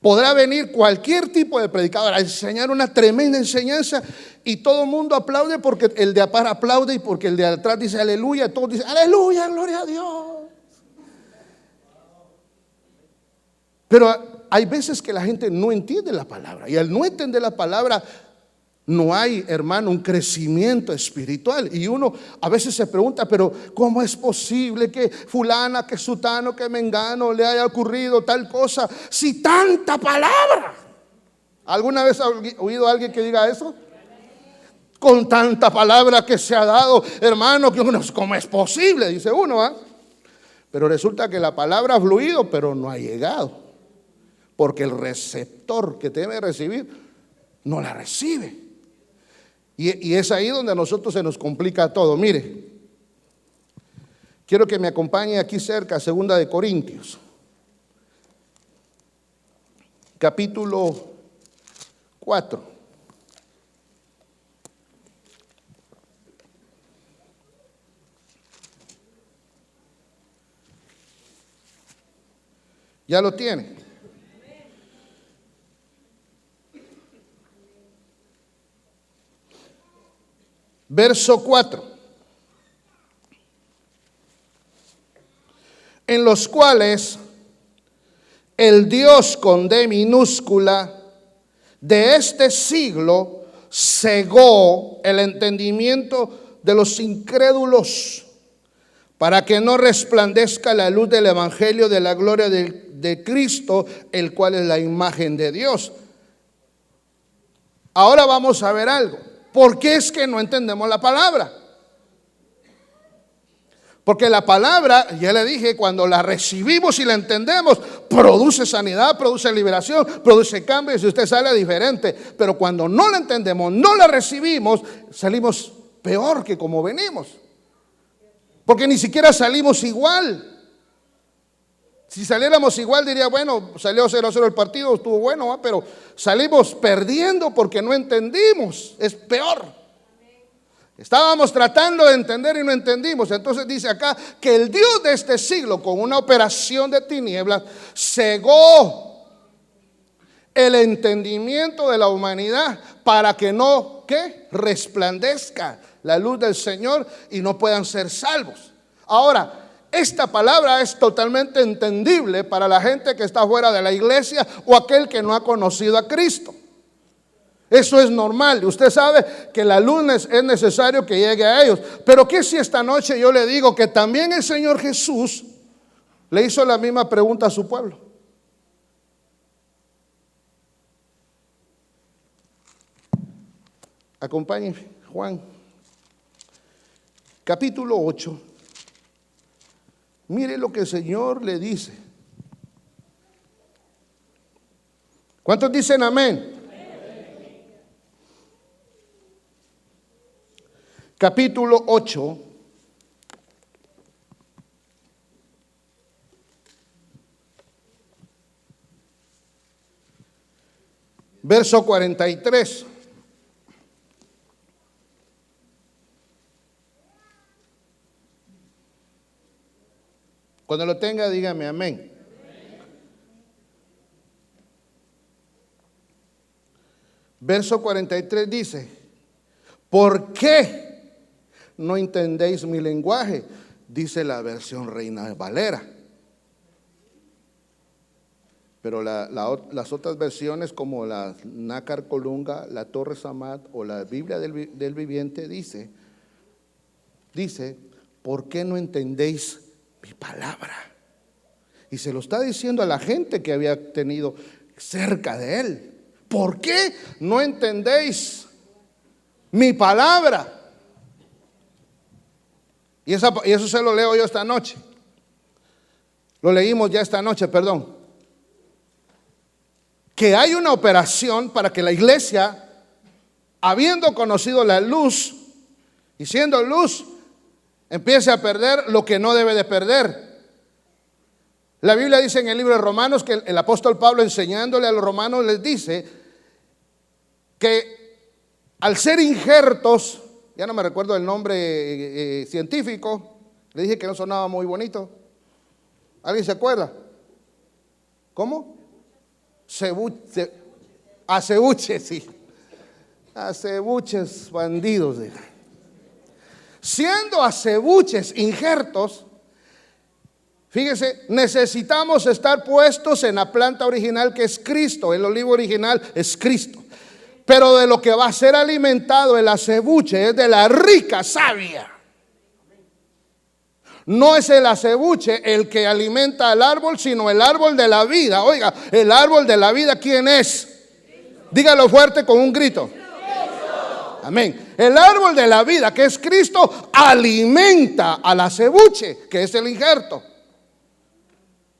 podrá venir cualquier tipo de predicador a enseñar una tremenda enseñanza y todo el mundo aplaude porque el de apar aplaude y porque el de atrás dice aleluya, todos dicen aleluya, gloria a Dios. Pero hay veces que la gente no entiende la palabra y al no entender la palabra no hay, hermano, un crecimiento espiritual. Y uno a veces se pregunta, pero ¿cómo es posible que fulana, que sutano, que mengano le haya ocurrido tal cosa si tanta palabra? ¿Alguna vez ha oído a alguien que diga eso? Con tanta palabra que se ha dado, hermano, que uno, ¿cómo es posible? Dice uno, Pero resulta que la palabra ha fluido, pero no ha llegado. Porque el receptor que debe recibir no la recibe. Y es ahí donde a nosotros se nos complica todo. Mire, quiero que me acompañe aquí cerca, 2 de Corintios, capítulo 4. ¿Ya lo tiene? Verso 4. En los cuales el Dios con D minúscula de este siglo cegó el entendimiento de los incrédulos para que no resplandezca la luz del evangelio de la gloria de Cristo, el cual es la imagen de Dios. Ahora vamos a ver algo. ¿Por qué es que no entendemos la palabra? Porque la palabra, ya le dije, cuando la recibimos y la entendemos, produce sanidad, produce liberación, produce cambio y si usted sale diferente. Pero cuando no la entendemos, no la recibimos, salimos peor que como venimos. Porque ni siquiera salimos igual. Si saliéramos igual diría, bueno, salió 0-0 el partido, estuvo bueno, pero salimos perdiendo porque no entendimos, es peor. Estábamos tratando de entender y no entendimos. Entonces dice acá que el Dios de este siglo, con una operación de tinieblas, cegó el entendimiento de la humanidad para que no, ¿qué? Resplandezca la luz del Señor y no puedan ser salvos. Ahora, esta palabra es totalmente entendible para la gente que está fuera de la iglesia o aquel que no ha conocido a Cristo. Eso es normal. Usted sabe que la luz es necesario que llegue a ellos. Pero ¿qué si esta noche yo le digo que también el Señor Jesús le hizo la misma pregunta a su pueblo? Acompáñenme, Juan, capítulo 8. Mire lo que el Señor le dice. ¿Cuántos dicen amén? Capítulo 8. Verso 43. Cuando lo tenga, dígame amén. Verso 43 dice: ¿por qué no entendéis mi lenguaje? Dice la versión Reina Valera. Pero las otras versiones, como la Nácar Colunga, la Torres Amat o la Biblia del Viviente, dice: ¿por qué no entendéis mi palabra? Y se lo está diciendo a la gente que había tenido cerca de él. ¿Por qué no entendéis mi palabra? Y eso se lo leo yo esta noche. Lo leímos ya esta noche, perdón. Que hay una operación para que la iglesia, habiendo conocido la luz y siendo luz, empiece a perder lo que no debe de perder. La Biblia dice en el libro de Romanos que el apóstol Pablo, enseñándole a los romanos, les dice que al ser injertos, ya no me recuerdo el nombre científico, le dije que no sonaba muy bonito. ¿Alguien se acuerda? ¿Cómo? Acebuches, sí. Acebuches bandidos. Siendo acebuches injertos, fíjese, necesitamos estar puestos en la planta original, que es Cristo. El olivo original es Cristo. Pero de lo que va a ser alimentado el acebuche es de la rica savia. No es el acebuche el que alimenta al árbol, sino el árbol de la vida. Oiga, el árbol de la vida, ¿quién es? Dígalo fuerte con un grito. Amén. El árbol de la vida, que es Cristo, alimenta al acebuche, que es el injerto.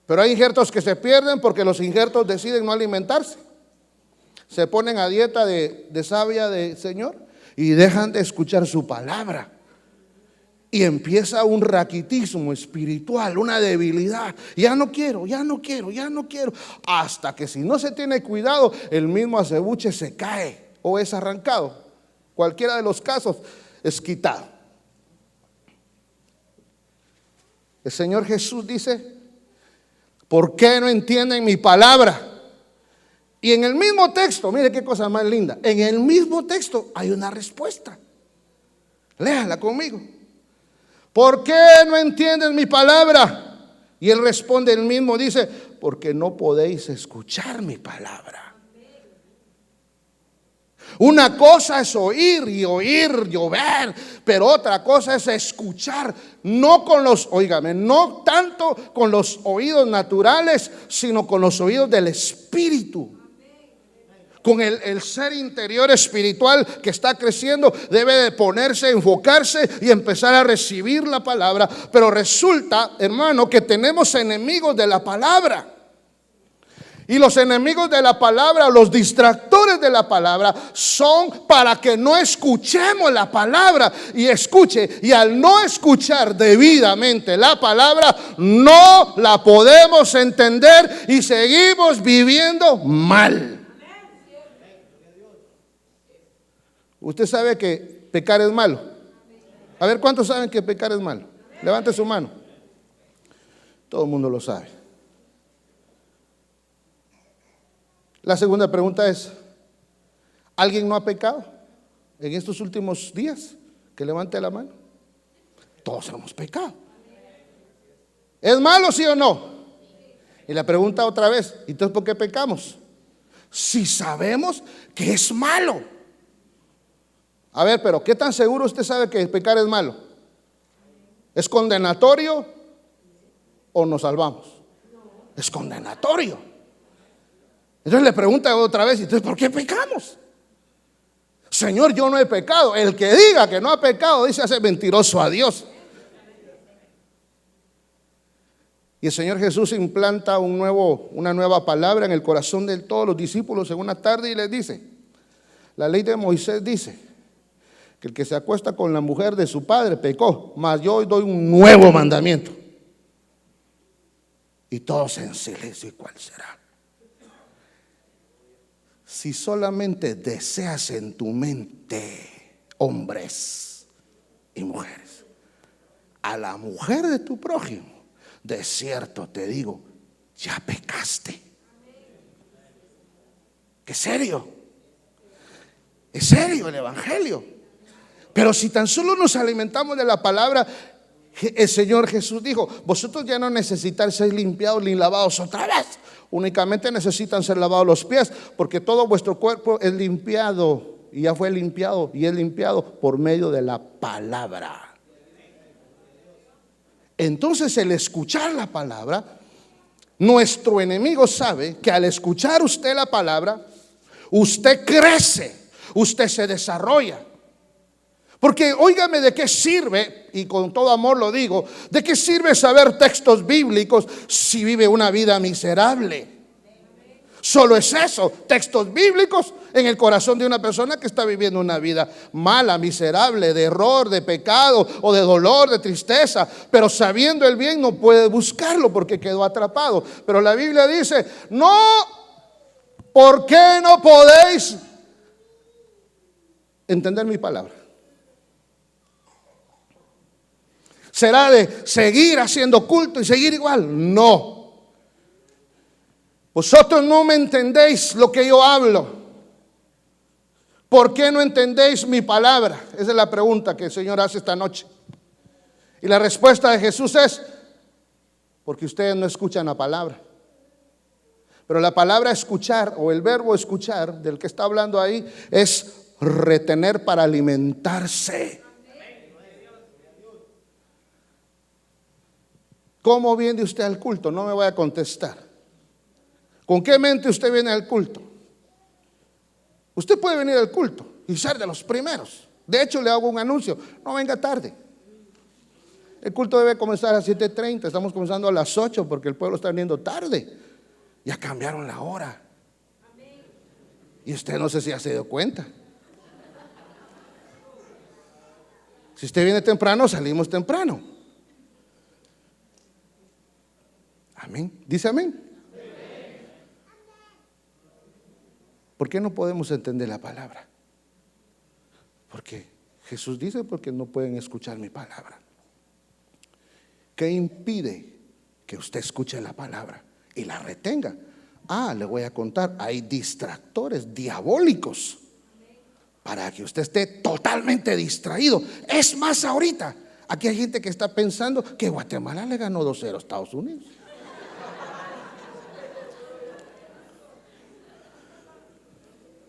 Pero hay injertos que se pierden porque los injertos deciden no alimentarse. Se ponen a dieta de savia del Señor y dejan de escuchar su palabra. Y empieza un raquitismo espiritual, una debilidad. Ya no quiero. Hasta que, si no se tiene cuidado, el mismo acebuche se cae o es arrancado. Cualquiera de los casos es quitado. El Señor Jesús dice: ¿por qué no entienden mi palabra? Y en el mismo texto, mire qué cosa más linda, en el mismo texto hay una respuesta. Léala conmigo. ¿Por qué no entienden mi palabra? Y él responde el mismo, dice: porque no podéis escuchar mi palabra. Una cosa es oír y ver, pero otra cosa es escuchar, no tanto con los oídos naturales, sino con los oídos del Espíritu. Con el ser interior espiritual que está creciendo, debe de ponerse, enfocarse y empezar a recibir la palabra. Pero resulta, hermano, que tenemos enemigos de la palabra. Y los enemigos de la palabra, los distractores de la palabra, son para que no escuchemos la palabra. Y al no escuchar debidamente la palabra, no la podemos entender y seguimos viviendo mal. Usted sabe que pecar es malo. A ver, ¿cuántos saben que pecar es malo? Levante su mano. Todo el mundo lo sabe. La segunda pregunta es, ¿alguien no ha pecado en estos últimos días? Que levante la mano. Todos hemos pecado. ¿Es malo, sí o no? Y la pregunta otra vez, entonces ¿por qué pecamos? Si sabemos que es malo. A ver, pero ¿qué tan seguro usted sabe que pecar es malo? ¿Es condenatorio o nos salvamos? Es condenatorio. Entonces le pregunta otra vez, entonces ¿por qué pecamos? Señor, yo no he pecado. El que diga que no ha pecado dice hace mentiroso a Dios. Y el Señor Jesús implanta una nueva palabra en el corazón de todos los discípulos en una tarde y les dice, la ley de Moisés dice que el que se acuesta con la mujer de su padre pecó, mas yo hoy doy un nuevo mandamiento. Y todos en silencio, ¿y cuál será? Si solamente deseas en tu mente, hombres y mujeres, a la mujer de tu prójimo, de cierto te digo, ya pecaste. ¿Qué serio? Es serio el evangelio. Pero si tan solo nos alimentamos de la palabra, el Señor Jesús dijo, vosotros ya no necesitan ser limpiados ni lavados otra vez. Únicamente necesitan ser lavados los pies, porque todo vuestro cuerpo es limpiado y ya fue limpiado y es limpiado por medio de la palabra. Entonces, el escuchar la palabra, nuestro enemigo sabe que al escuchar usted la palabra, usted crece, usted se desarrolla. Porque óigame, ¿de qué sirve? Y con todo amor lo digo, ¿de qué sirve saber textos bíblicos si vive una vida miserable? Solo es eso, textos bíblicos en el corazón de una persona que está viviendo una vida mala, miserable, de error, de pecado o de dolor, de tristeza. Pero sabiendo el bien no puede buscarlo porque quedó atrapado. Pero la Biblia dice, no, ¿por qué no podéis entender mi palabra? ¿Será de seguir haciendo culto y seguir igual? No. Vosotros no me entendéis lo que yo hablo. ¿Por qué no entendéis mi palabra? Esa es la pregunta que el Señor hace esta noche. Y la respuesta de Jesús es, porque ustedes no escuchan la palabra. Pero la palabra escuchar o el verbo escuchar del que está hablando ahí es retener para alimentarse. ¿Cómo viene usted al culto? No me voy a contestar. ¿Con qué mente usted viene al culto? Usted puede venir al culto y ser de los primeros. De hecho, le hago un anuncio, no venga tarde. El culto debe comenzar a las 7:30, estamos comenzando a las 8 porque el pueblo está viniendo tarde. Ya cambiaron la hora. Y usted no sé si ya se dio cuenta. Si usted viene temprano, salimos temprano. Amén. ¿Dice amén? ¿Por qué no podemos entender la palabra? Porque Jesús dice, porque no pueden escuchar mi palabra. ¿Qué impide que usted escuche la palabra y la retenga? Le voy a contar, hay distractores diabólicos para que usted esté totalmente distraído. Es más, ahorita, aquí hay gente que está pensando que Guatemala le ganó 2-0 a Estados Unidos.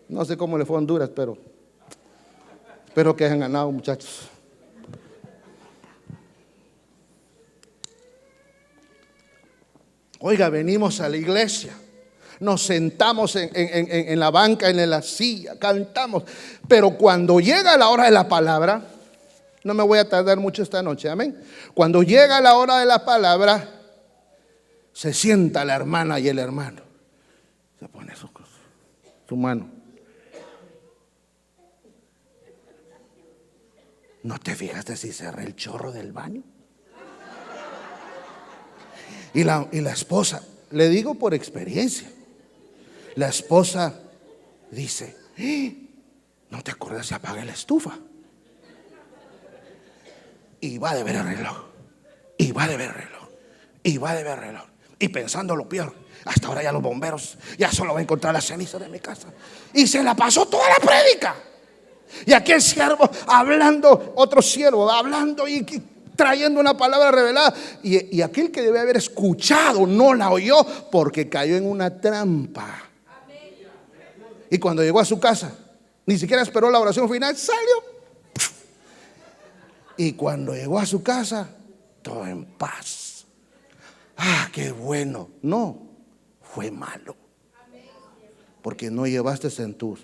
No sé cómo le fue a Honduras, pero espero que hayan ganado, muchachos. Oiga, venimos a la iglesia, nos sentamos en la banca, en la silla, cantamos. Pero cuando llega la hora de la palabra, no me voy a tardar mucho esta noche, amén. Cuando llega la hora de la palabra, se sienta la hermana y el hermano. Se pone su mano. ¿No te fijaste si cerré el chorro del baño? Y la esposa, le digo por experiencia, la esposa dice, ¿no te acuerdas si apagué la estufa? Y va de ver el reloj, y va de ver el reloj, y va de ver el reloj. Y pensando lo peor, hasta ahora ya los bomberos ya solo van a encontrar la ceniza de mi casa. Y se la pasó toda la prédica. Y aquel siervo hablando, otro siervo hablando y trayendo una palabra revelada. Y aquel que debe haber escuchado no la oyó porque cayó en una trampa. Y cuando llegó a su casa, ni siquiera esperó la oración final, salió. Y cuando llegó a su casa, todo en paz. Ah, qué bueno. No, fue malo. Porque no llevaste en tu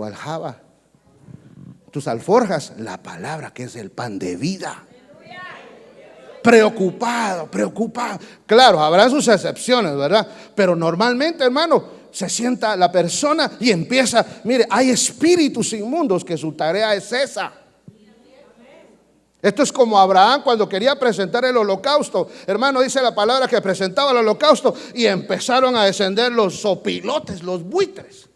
aljaba, tus alforjas, la palabra que es el pan de vida. Preocupado. Claro, habrán sus excepciones, ¿verdad? Pero normalmente, hermano, se sienta la persona y empieza. Mire, hay espíritus inmundos que su tarea es esa. Esto es como Abraham cuando quería presentar el holocausto. Hermano, dice la palabra que presentaba el holocausto y empezaron a descender los zopilotes, los buitres.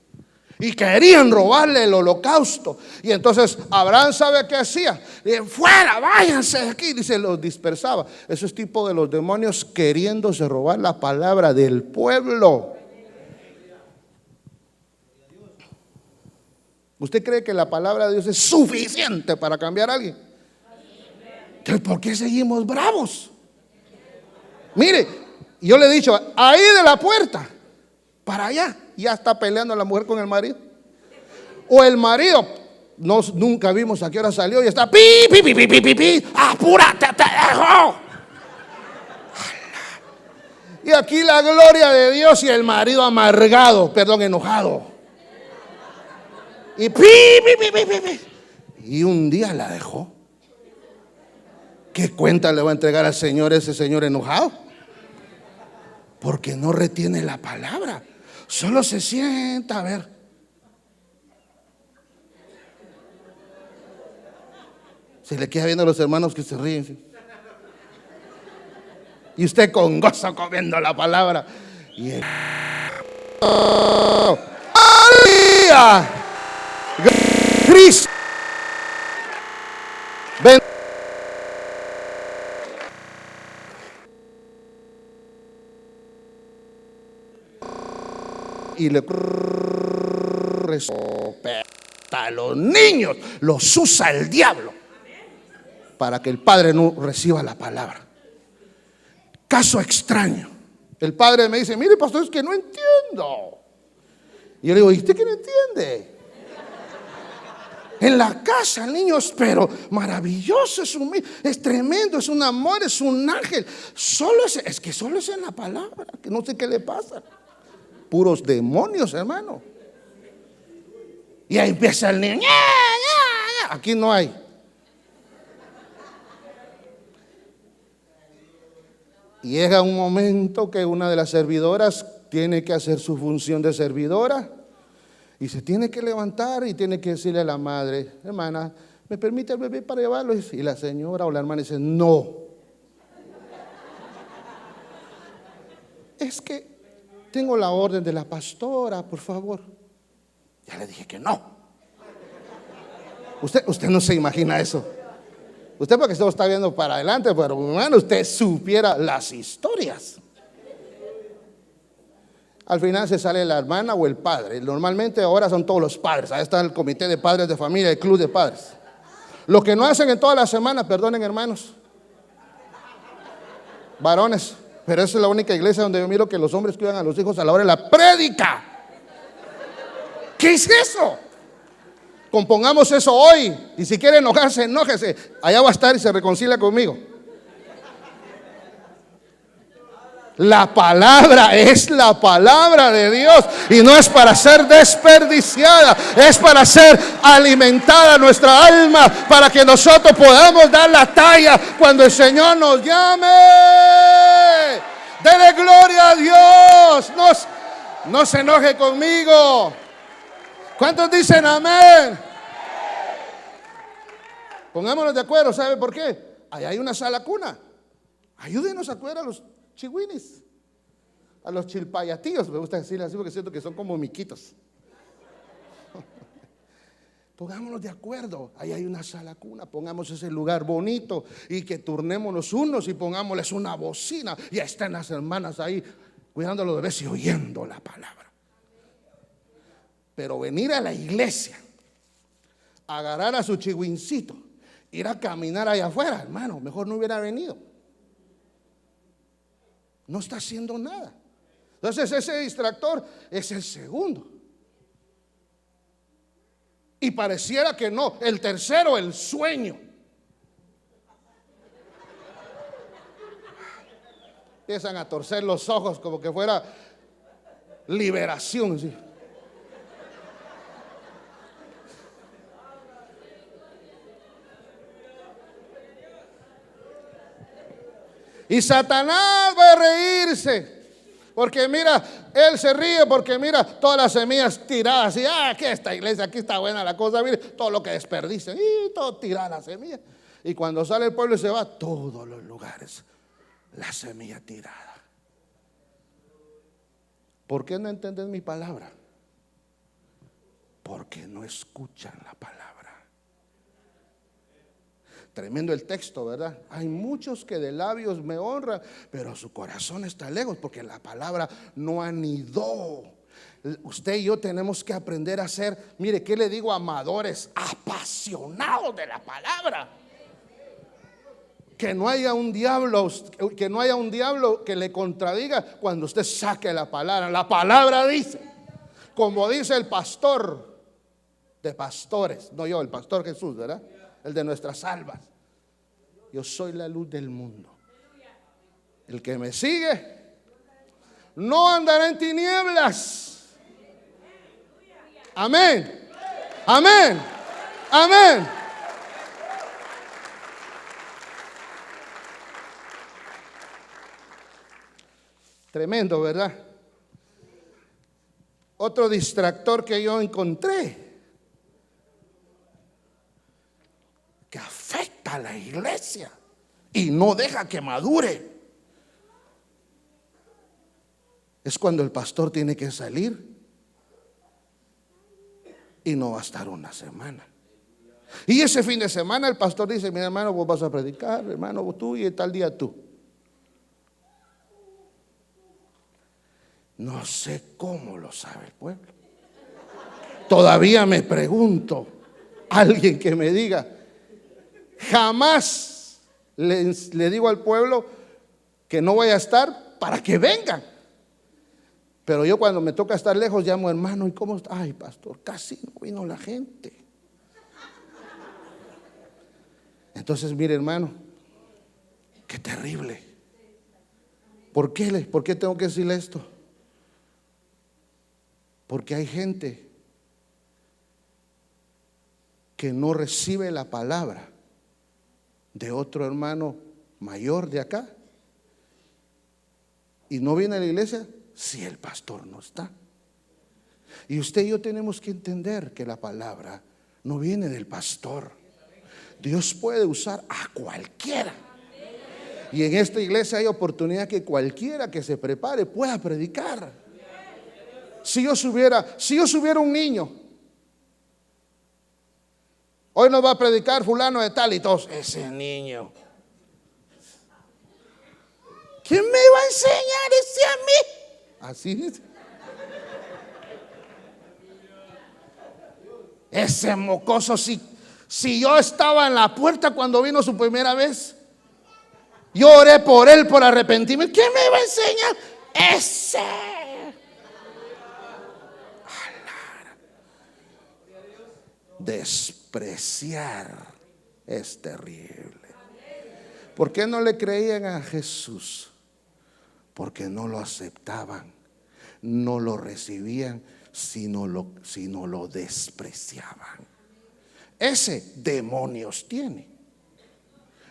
Y querían robarle el holocausto. Y entonces Abraham, ¿sabe qué hacía? Fuera, váyanse de aquí. Dice, los dispersaba. Eso es tipo de los demonios queriéndose robar la palabra del pueblo. ¿Usted cree que la palabra de Dios es suficiente para cambiar a alguien? Entonces, ¿por qué seguimos bravos? Mire, yo le he dicho, ahí de la puerta para allá ya está peleando la mujer con el marido. O el marido, nunca vimos a qué hora salió y está pi, apúrate, te dejo. Y aquí la gloria de Dios y el marido amargado, enojado. Y y un día la dejó. ¿Qué cuenta le va a entregar al Señor ese señor enojado? Porque no retiene la palabra. Solo se sienta a ver. Se le queda viendo a los hermanos que se ríen, ¿sí? Y usted con gozo comiendo la palabra. Y el... ¡Oh! ¡Aleluya! Cristo. Ven. Y le respeta a los niños, los usa el diablo para que el padre no reciba la palabra. Caso extraño. El padre me dice, mire pastor, es que no entiendo. Y yo le digo, ¿y usted qué no entiende? En la casa el niño es pero maravilloso, es tremendo, es un amor, es un ángel. Es que solo es en la palabra, que no sé qué le pasa. Puros demonios, hermano. Y ahí empieza el niño. Aquí no hay. Y llega un momento que una de las servidoras tiene que hacer su función de servidora y se tiene que levantar y tiene que decirle a la madre, hermana, ¿me permite el bebé para llevarlo? Y la señora o la hermana dice, no. Es que tengo la orden de la pastora, por favor. Ya le dije que no. Usted no se imagina eso. Usted porque se está viendo para adelante, pero hermano, usted supiera las historias. Al final se sale la hermana o el padre. Normalmente ahora son todos los padres. Ahí está el comité de padres de familia, el club de padres. Lo que no hacen en toda la semana, perdonen hermanos, varones, pero esa es la única iglesia donde yo miro que los hombres cuidan a los hijos a la hora de la prédica. ¿Qué es eso? Compongamos eso hoy. Y si quiere enojarse, enójese. Allá va a estar y se reconcilia conmigo. La palabra es la palabra de Dios y no es para ser desperdiciada, es para ser alimentada nuestra alma, para que nosotros podamos dar la talla cuando el Señor nos llame. Dele gloria a Dios. No se enoje conmigo. ¿Cuántos dicen amén? Pongámonos de acuerdo. ¿Sabe por qué? Allá hay una sala cuna. Ayúdenos a cuidar a los chihuinis, a los chilpayatíos, me gusta decirle así porque siento que son como miquitos. Pongámonos de acuerdo. Ahí hay una sala cuna, pongamos ese lugar bonito y que turnémonos unos y pongámosles una bocina. Y están las hermanas ahí cuidando a los bebés y oyendo la palabra. Pero venir a la iglesia, agarrar a su chigüincito, ir a caminar allá afuera, hermano, mejor no hubiera venido. No está haciendo nada. Entonces ese distractor es el segundo. Y pareciera que no. El tercero, el sueño. Empiezan a torcer los ojos como que fuera liberación, ¿sí? Y Satanás va a reírse. Porque mira, él se ríe porque mira todas las semillas tiradas. Y que esta iglesia, aquí está buena la cosa. Mire todo lo que desperdician. Y todo tirada la semilla. Y cuando sale el pueblo y se va a todos los lugares, la semilla tirada. ¿Por qué no entienden mi palabra? Porque no escuchan la palabra. Tremendo el texto, ¿verdad? Hay muchos que de labios me honran, pero su corazón está lejos porque la palabra no anidó. Usted y yo tenemos que aprender a ser, mire, ¿qué le digo? Amadores, apasionados de la palabra. Que no haya un diablo, que le contradiga cuando usted saque la palabra. La palabra dice, como dice el pastor de pastores, no yo, el pastor Jesús, ¿verdad? El de nuestras almas. Yo soy la luz del mundo. El que me sigue no andará en tinieblas. Amén. Amén. Amén. Tremendo, ¿verdad? Otro distractor que yo encontré que afecta a la iglesia y no deja que madure es cuando el pastor tiene que salir y no va a estar una semana. Y ese fin de semana el pastor dice: mi hermano, vos vas a predicar, hermano, vos tú, y tal día tú. No sé cómo lo sabe el pueblo. Todavía me pregunto, alguien que me diga. Jamás le digo al pueblo que no vaya a estar para que vengan. Pero yo cuando me toca estar lejos llamo: hermano, ¿y cómo está? Ay, pastor, casi no vino la gente. Entonces, mire, hermano, qué terrible. ¿Por qué tengo que decirle esto? Porque hay gente que no recibe la palabra de otro hermano mayor de acá y no viene a la iglesia si el pastor no está. Y usted y yo tenemos que entender que la palabra no viene del pastor. Dios puede usar a cualquiera. Y en esta iglesia hay oportunidad que cualquiera que se prepare pueda predicar. Si yo subiera un niño, hoy nos va a predicar fulano de tal y todos, ese niño, ¿quién me iba a enseñar ese a mí? Así dice. Ese mocoso, si yo estaba en la puerta cuando vino su primera vez, yo oré por él por arrepentirme. ¿Quién me iba a enseñar? Ese. Despreciar es terrible. ¿Por qué no le creían a Jesús? Porque no lo aceptaban, no lo recibían, sino lo despreciaban. Ese demonios tiene.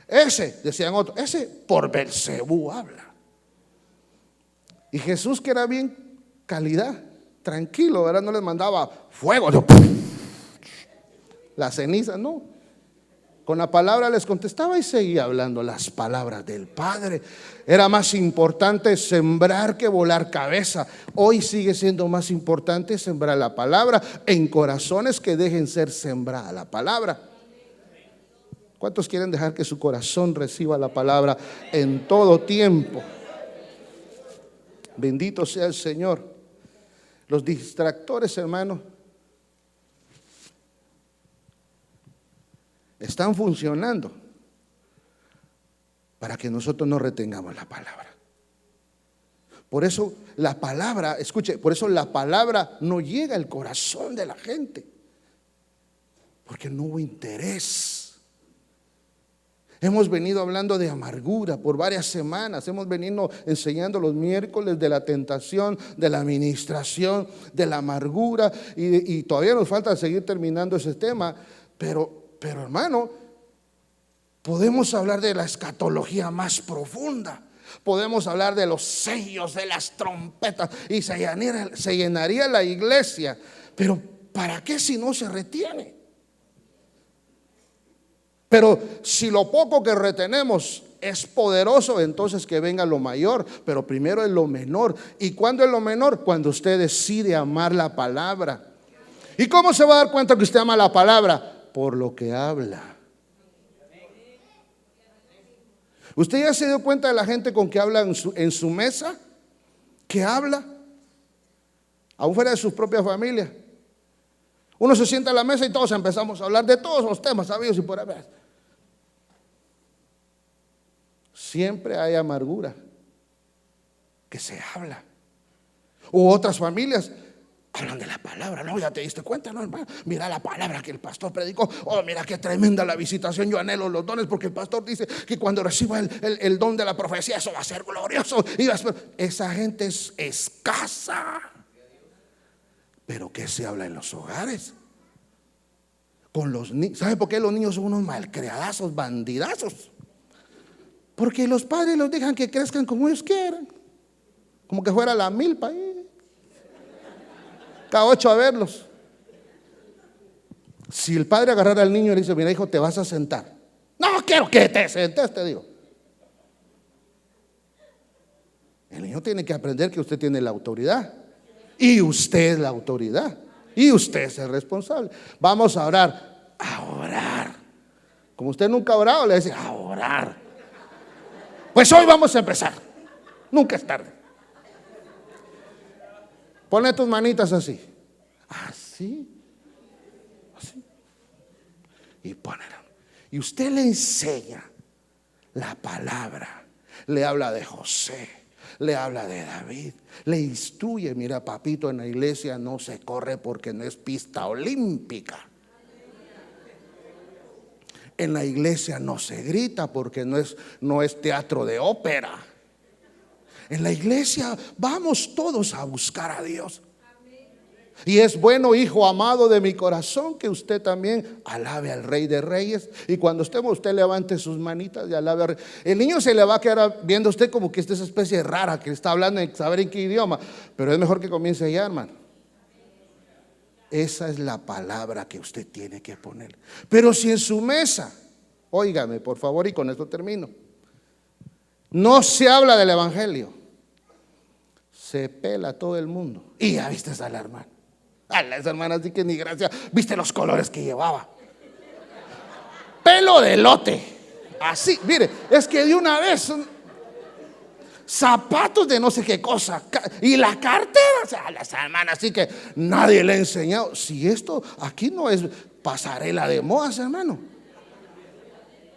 Ese, decían otros, ese por Belcebú habla. Y Jesús, que era bien calidad, tranquilo, ¿verdad? No les mandaba fuego, la ceniza, no. Con la palabra les contestaba y seguía hablando las palabras del Padre. Era más importante sembrar que volar cabeza. Hoy sigue siendo más importante sembrar la palabra en corazones que dejen ser sembrada la palabra. ¿Cuántos quieren dejar que su corazón reciba la palabra en todo tiempo? Bendito sea el Señor. Los distractores, hermano, están funcionando para que nosotros no retengamos la palabra. Por eso la palabra, escuche, por eso la palabra no llega al corazón de la gente, porque no hubo interés. Hemos venido hablando de amargura por varias semanas. Hemos venido enseñando los miércoles de la tentación, de la administración, de la amargura, y todavía nos falta seguir terminando ese tema, pero hermano, podemos hablar de la escatología más profunda. Podemos hablar de los sellos, de las trompetas, y se llenaría la iglesia. Pero ¿para qué si no se retiene? Pero si lo poco que retenemos es poderoso, entonces que venga lo mayor. Pero primero es lo menor. ¿Y cuándo es lo menor? Cuando usted decide amar la palabra. ¿Y cómo se va a dar cuenta que usted ama la palabra? Por lo que habla. ¿Usted ya se dio cuenta de la gente con que habla en su mesa? ¿Que habla? Aún fuera de sus propias familias. Uno se sienta a la mesa y todos empezamos a hablar de todos los temas sabidos y por haber. Siempre hay amargura que se habla. U otras familias hablan de la palabra. No, ya te diste cuenta, no, hermano. Mira la palabra que el pastor predicó. Oh, mira qué tremenda la visitación. Yo anhelo los dones porque el pastor dice que cuando reciba el don de la profecía, eso va a ser glorioso. Y esa gente es escasa. Pero ¿qué se habla en los hogares? Con los niños. ¿Sabe por qué los niños son unos malcriadazos, bandidazos? Porque los padres los dejan que crezcan como ellos quieran. Como que fuera la milpa ahí. Cada 8 a verlos. Si el padre agarrara al niño y le dice: mira, hijo, te vas a sentar. No quiero que te sentes, te digo. El niño tiene que aprender que usted tiene la autoridad. Y usted es la autoridad. Y usted es el responsable. Vamos a orar. A orar. Como usted nunca ha orado, le dice: a orar. Pues hoy vamos a empezar. Nunca es tarde. Ponle tus manitas así. Así. Así. Y ponela. Y usted le enseña la palabra. Le habla de José. Le habla de David. Le instruye. Mira, papito, en la iglesia no se corre porque no es pista olímpica. En la iglesia no se grita porque no es teatro de ópera. En la iglesia vamos todos a buscar a Dios. Y es bueno, hijo amado de mi corazón, que usted también alabe al Rey de Reyes. Y cuando usted levante sus manitas y alabe al Rey. El niño se le va a quedar viendo a usted como que esta es esa especie rara que está hablando en saber en qué idioma. Pero es mejor que comience ya, hermano. Esa es la palabra que usted tiene que poner. Pero si en su mesa, óigame por favor, y con esto termino, no se habla del evangelio, se pela todo el mundo. Y ya viste a la hermana. A las hermanas sí que ni gracia. Viste los colores que llevaba. Pelo de elote. Así, mire, es que de una vez zapatos de no sé qué cosa. Y la cartera, o sea, las hermanas sí que nadie le ha enseñado. Si esto aquí no es pasarela de modas, hermano.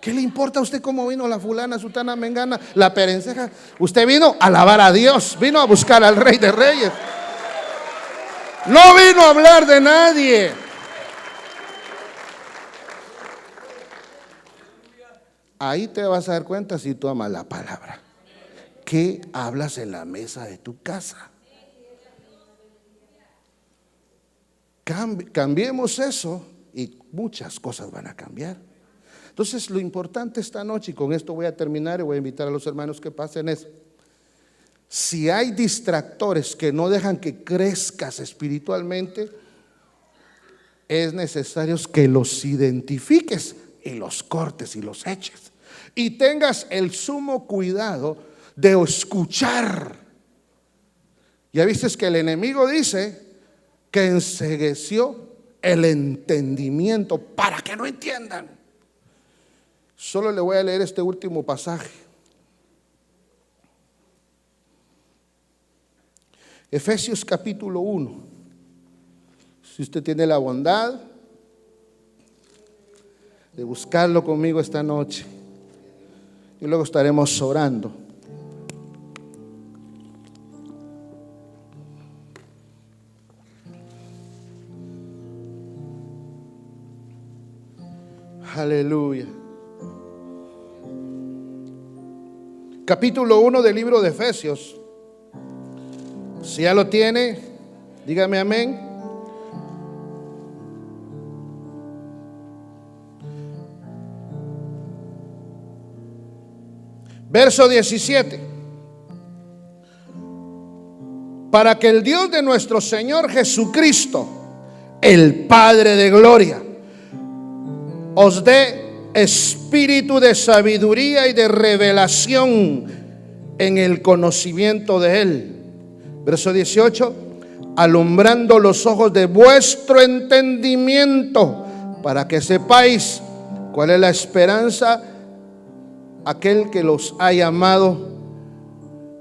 ¿Qué le importa a usted cómo vino la fulana, sutana, mengana, la perenceja? Usted vino a alabar a Dios, vino a buscar al Rey de Reyes. No vino a hablar de nadie. Ahí te vas a dar cuenta si tú amas la palabra. ¿Qué hablas en la mesa de tu casa? Cambiemos eso y muchas cosas van a cambiar. Entonces lo importante esta noche, y con esto voy a terminar y voy a invitar a los hermanos que pasen, es: si hay distractores que no dejan que crezcas espiritualmente, es necesario que los identifiques y los cortes y los eches. Y tengas el sumo cuidado de escuchar. Ya viste que el enemigo dice que encegueció el entendimiento para que no entiendan. Solo le voy a leer este último pasaje. Efesios capítulo 1. Si usted tiene la bondad de buscarlo conmigo esta noche, y luego estaremos orando. Aleluya. Capítulo 1 del libro de Efesios. Si ya lo tiene, dígame amén. Verso 17. Para que el Dios de nuestro Señor Jesucristo, el Padre de gloria, os dé espíritu de sabiduría y de revelación en el conocimiento de Él. Verso 18. Alumbrando los ojos de vuestro entendimiento, para que sepáis cuál es la esperanza aquel que los ha llamado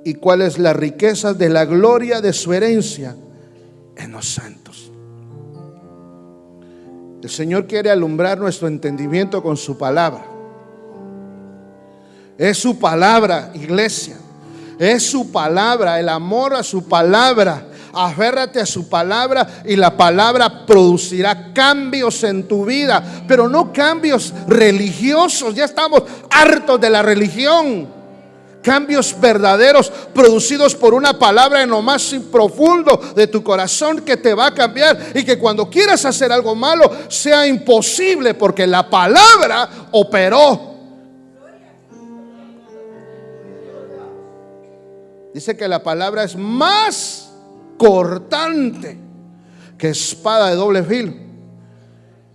y cuál es la riqueza de la gloria de su herencia en los santos. El Señor quiere alumbrar nuestro entendimiento con su palabra. Es su palabra, iglesia. Es su palabra, el amor a su palabra. Aférrate a su palabra y la palabra producirá cambios en tu vida, pero no cambios religiosos. Ya estamos hartos de la religión. Cambios verdaderos producidos por una palabra en lo más profundo de tu corazón, que te va a cambiar y que cuando quieras hacer algo malo sea imposible, porque la palabra operó. Dice que la palabra es más cortante que espada de doble filo.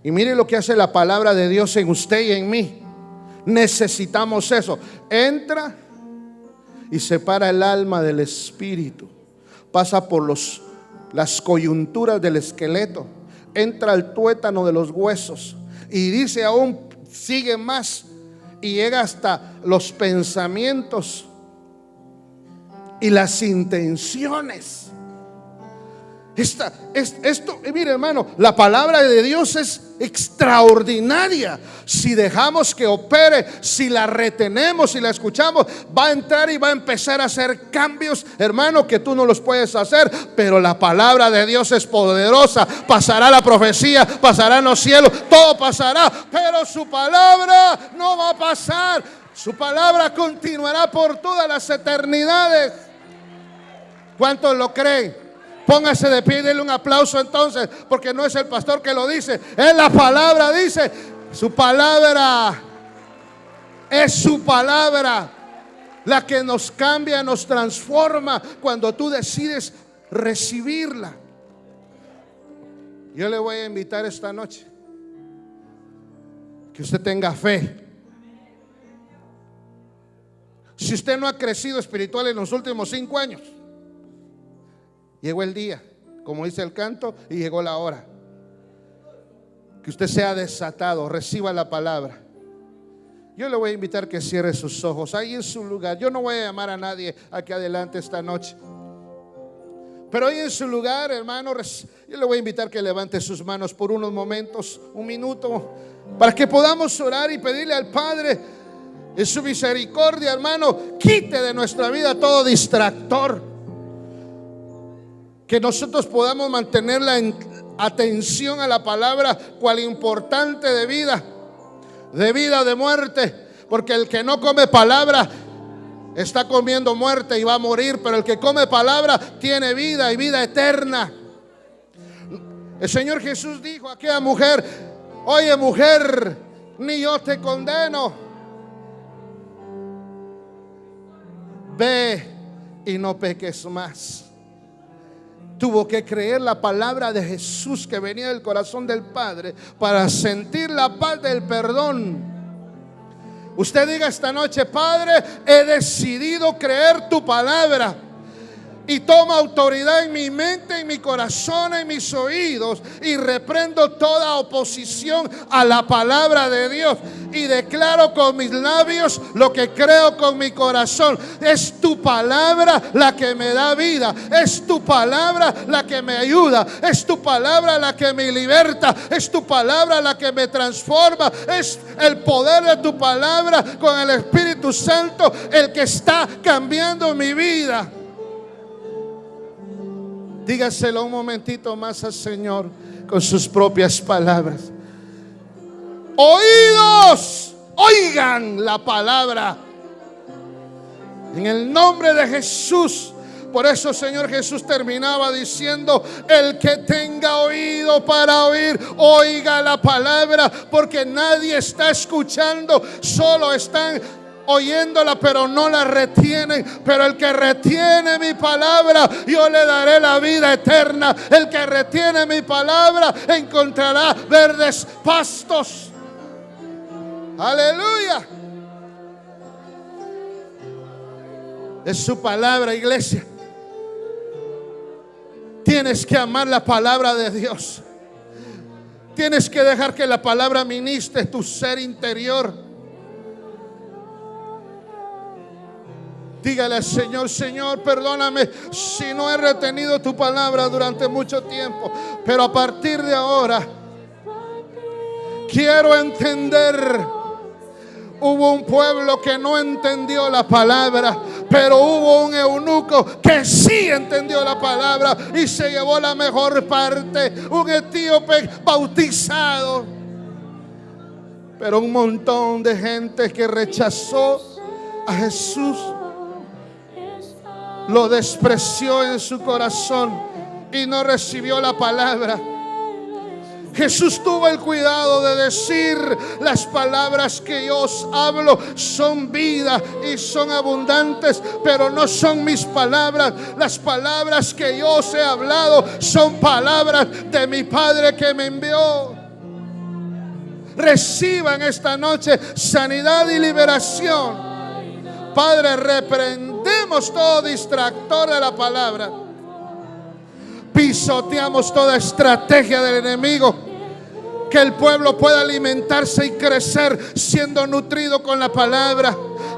Y mire lo que hace la palabra de Dios en usted y en mí. Necesitamos eso. Entra y separa el alma del espíritu. Pasa por las coyunturas del esqueleto. Entra al tuétano de los huesos. Y dice aún, sigue más y llega hasta los pensamientos y las intenciones. Esto, mire hermano, la palabra de Dios es extraordinaria. Si dejamos que opere, si la retenemos y la escuchamos, va a entrar y va a empezar a hacer cambios, hermano, que tú no los puedes hacer. Pero la palabra de Dios es poderosa. Pasará la profecía, pasarán los cielos, todo pasará, pero su palabra no va a pasar. Su palabra continuará por todas las eternidades. ¿Cuántos lo creen? Póngase de pie y denle un aplauso entonces, porque no es el pastor que lo dice, es la palabra. Dice, su palabra es su palabra la que nos cambia, nos transforma cuando tú decides recibirla. Yo le voy a invitar esta noche que usted tenga fe. Si usted no ha crecido espiritual en los últimos 5 años, llegó el día, como dice el canto, y llegó la hora. Que usted sea desatado, reciba la palabra. Yo le voy a invitar que cierre sus ojos ahí en su lugar. Yo no voy a llamar a nadie aquí adelante esta noche, pero ahí en su lugar, hermano, yo le voy a invitar que levante sus manos por unos momentos, un minuto, para que podamos orar y pedirle al Padre en su misericordia, hermano, quite de nuestra vida todo distractor. Que nosotros podamos mantener la atención a la palabra cual importante de vida o de muerte. Porque el que no come palabra está comiendo muerte y va a morir, pero el que come palabra tiene vida y vida eterna. El Señor Jesús dijo a aquella mujer: oye mujer, ni yo te condeno, ve y no peques más. tuvo que creer la palabra de Jesús que venía del corazón del Padre para sentir la paz del perdón. Usted diga esta noche: Padre, he decidido creer tu palabra. Y toma autoridad en mi mente, en mi corazón, en mis oídos. Y reprendo toda oposición a la palabra de Dios. Y declaro con mis labios lo que creo con mi corazón. Es tu palabra la que me da vida. Es tu palabra la que me ayuda. Es tu palabra la que me liberta. Es tu palabra la que me transforma. Es el poder de tu palabra con el Espíritu Santo el que está cambiando mi vida. Dígaselo un momentito más al Señor con sus propias palabras. Oídos, oigan la palabra. En el nombre de Jesús. Por eso, Señor Jesús terminaba diciendo: el que tenga oído para oír, oiga la palabra. Porque nadie está escuchando, solo están oyéndola, pero no la retienen. Pero el que retiene mi palabra, yo le daré la vida eterna. El que retiene mi palabra encontrará verdes pastos. Aleluya. Es su palabra, iglesia. Tienes que amar la palabra de Dios. Tienes que dejar que la palabra ministre tu ser interior. Dígale al Señor: Señor, perdóname si no he retenido tu palabra durante mucho tiempo, pero a partir de ahora quiero entender. Hubo un pueblo que no entendió la palabra, pero hubo un eunuco que sí entendió la palabra y se llevó la mejor parte. Un etíope bautizado. Pero un montón de gente que rechazó a Jesús, lo despreció en su corazón y no recibió la palabra. Jesús tuvo el cuidado de decir: las palabras que yo os hablo son vida y son abundantes, pero no son mis palabras. Las palabras que yo os he hablado son palabras de mi Padre que me envió. Reciban esta noche sanidad y liberación. Padre, reprendemos todo distractor de la palabra. Pisoteamos toda estrategia del enemigo. Que el pueblo pueda alimentarse y crecer siendo nutrido con la palabra.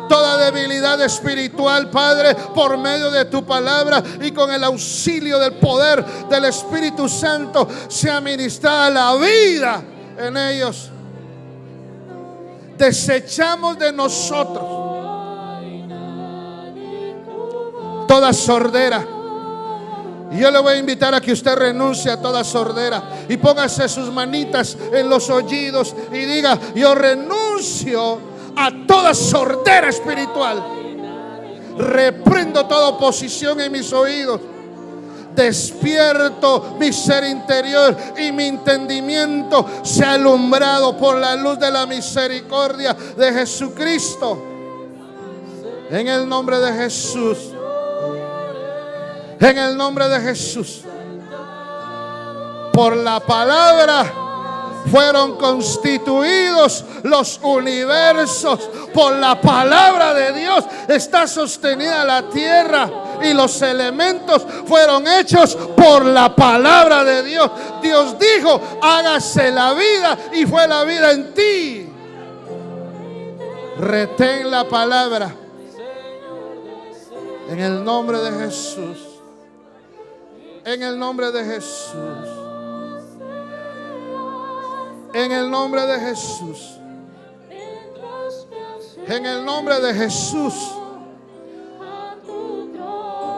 Toda debilidad espiritual, Padre, por medio de tu palabra y con el auxilio del poder del Espíritu Santo, sea ministrada la vida en ellos. Desechamos de nosotros toda sordera. Y yo le voy a invitar a que usted renuncie a toda sordera y póngase sus manitas en los oídos y diga: yo renuncio a toda sordera espiritual. Reprendo toda oposición en mis oídos. Despierto mi ser interior y mi entendimiento sea alumbrado por la luz de la misericordia de Jesucristo. En el nombre de Jesús. En el nombre de Jesús. Por la palabra fueron constituidos los universos. Por la palabra de Dios está sostenida la tierra y los elementos fueron hechos por la palabra de Dios. Dios dijo: hágase la vida, y fue la vida en ti. Retén la palabra en el nombre de Jesús. En el nombre de Jesús. En el nombre de Jesús. En el nombre de Jesús.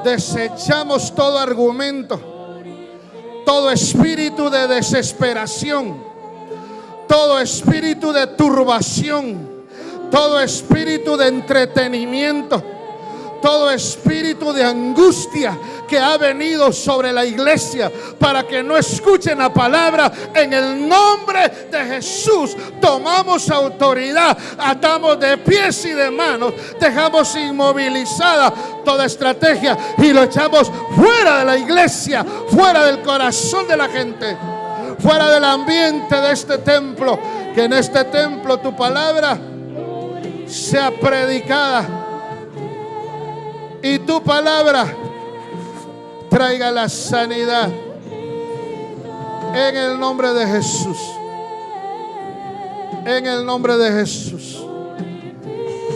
Desechamos todo argumento, todo espíritu de desesperación, todo espíritu de turbación, todo espíritu de entretenimiento, todo espíritu de angustia que ha venido sobre la iglesia para que no escuchen la palabra, en el nombre de Jesús tomamos autoridad, atamos de pies y de manos, dejamos inmovilizada toda estrategia y lo echamos fuera de la iglesia, fuera del corazón de la gente, fuera del ambiente de este templo. Que en este templo tu palabra sea predicada y tu palabra traiga la sanidad en el nombre de Jesús. En el nombre de Jesús.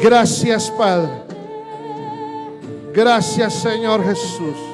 Gracias, Padre. Gracias, Señor Jesús.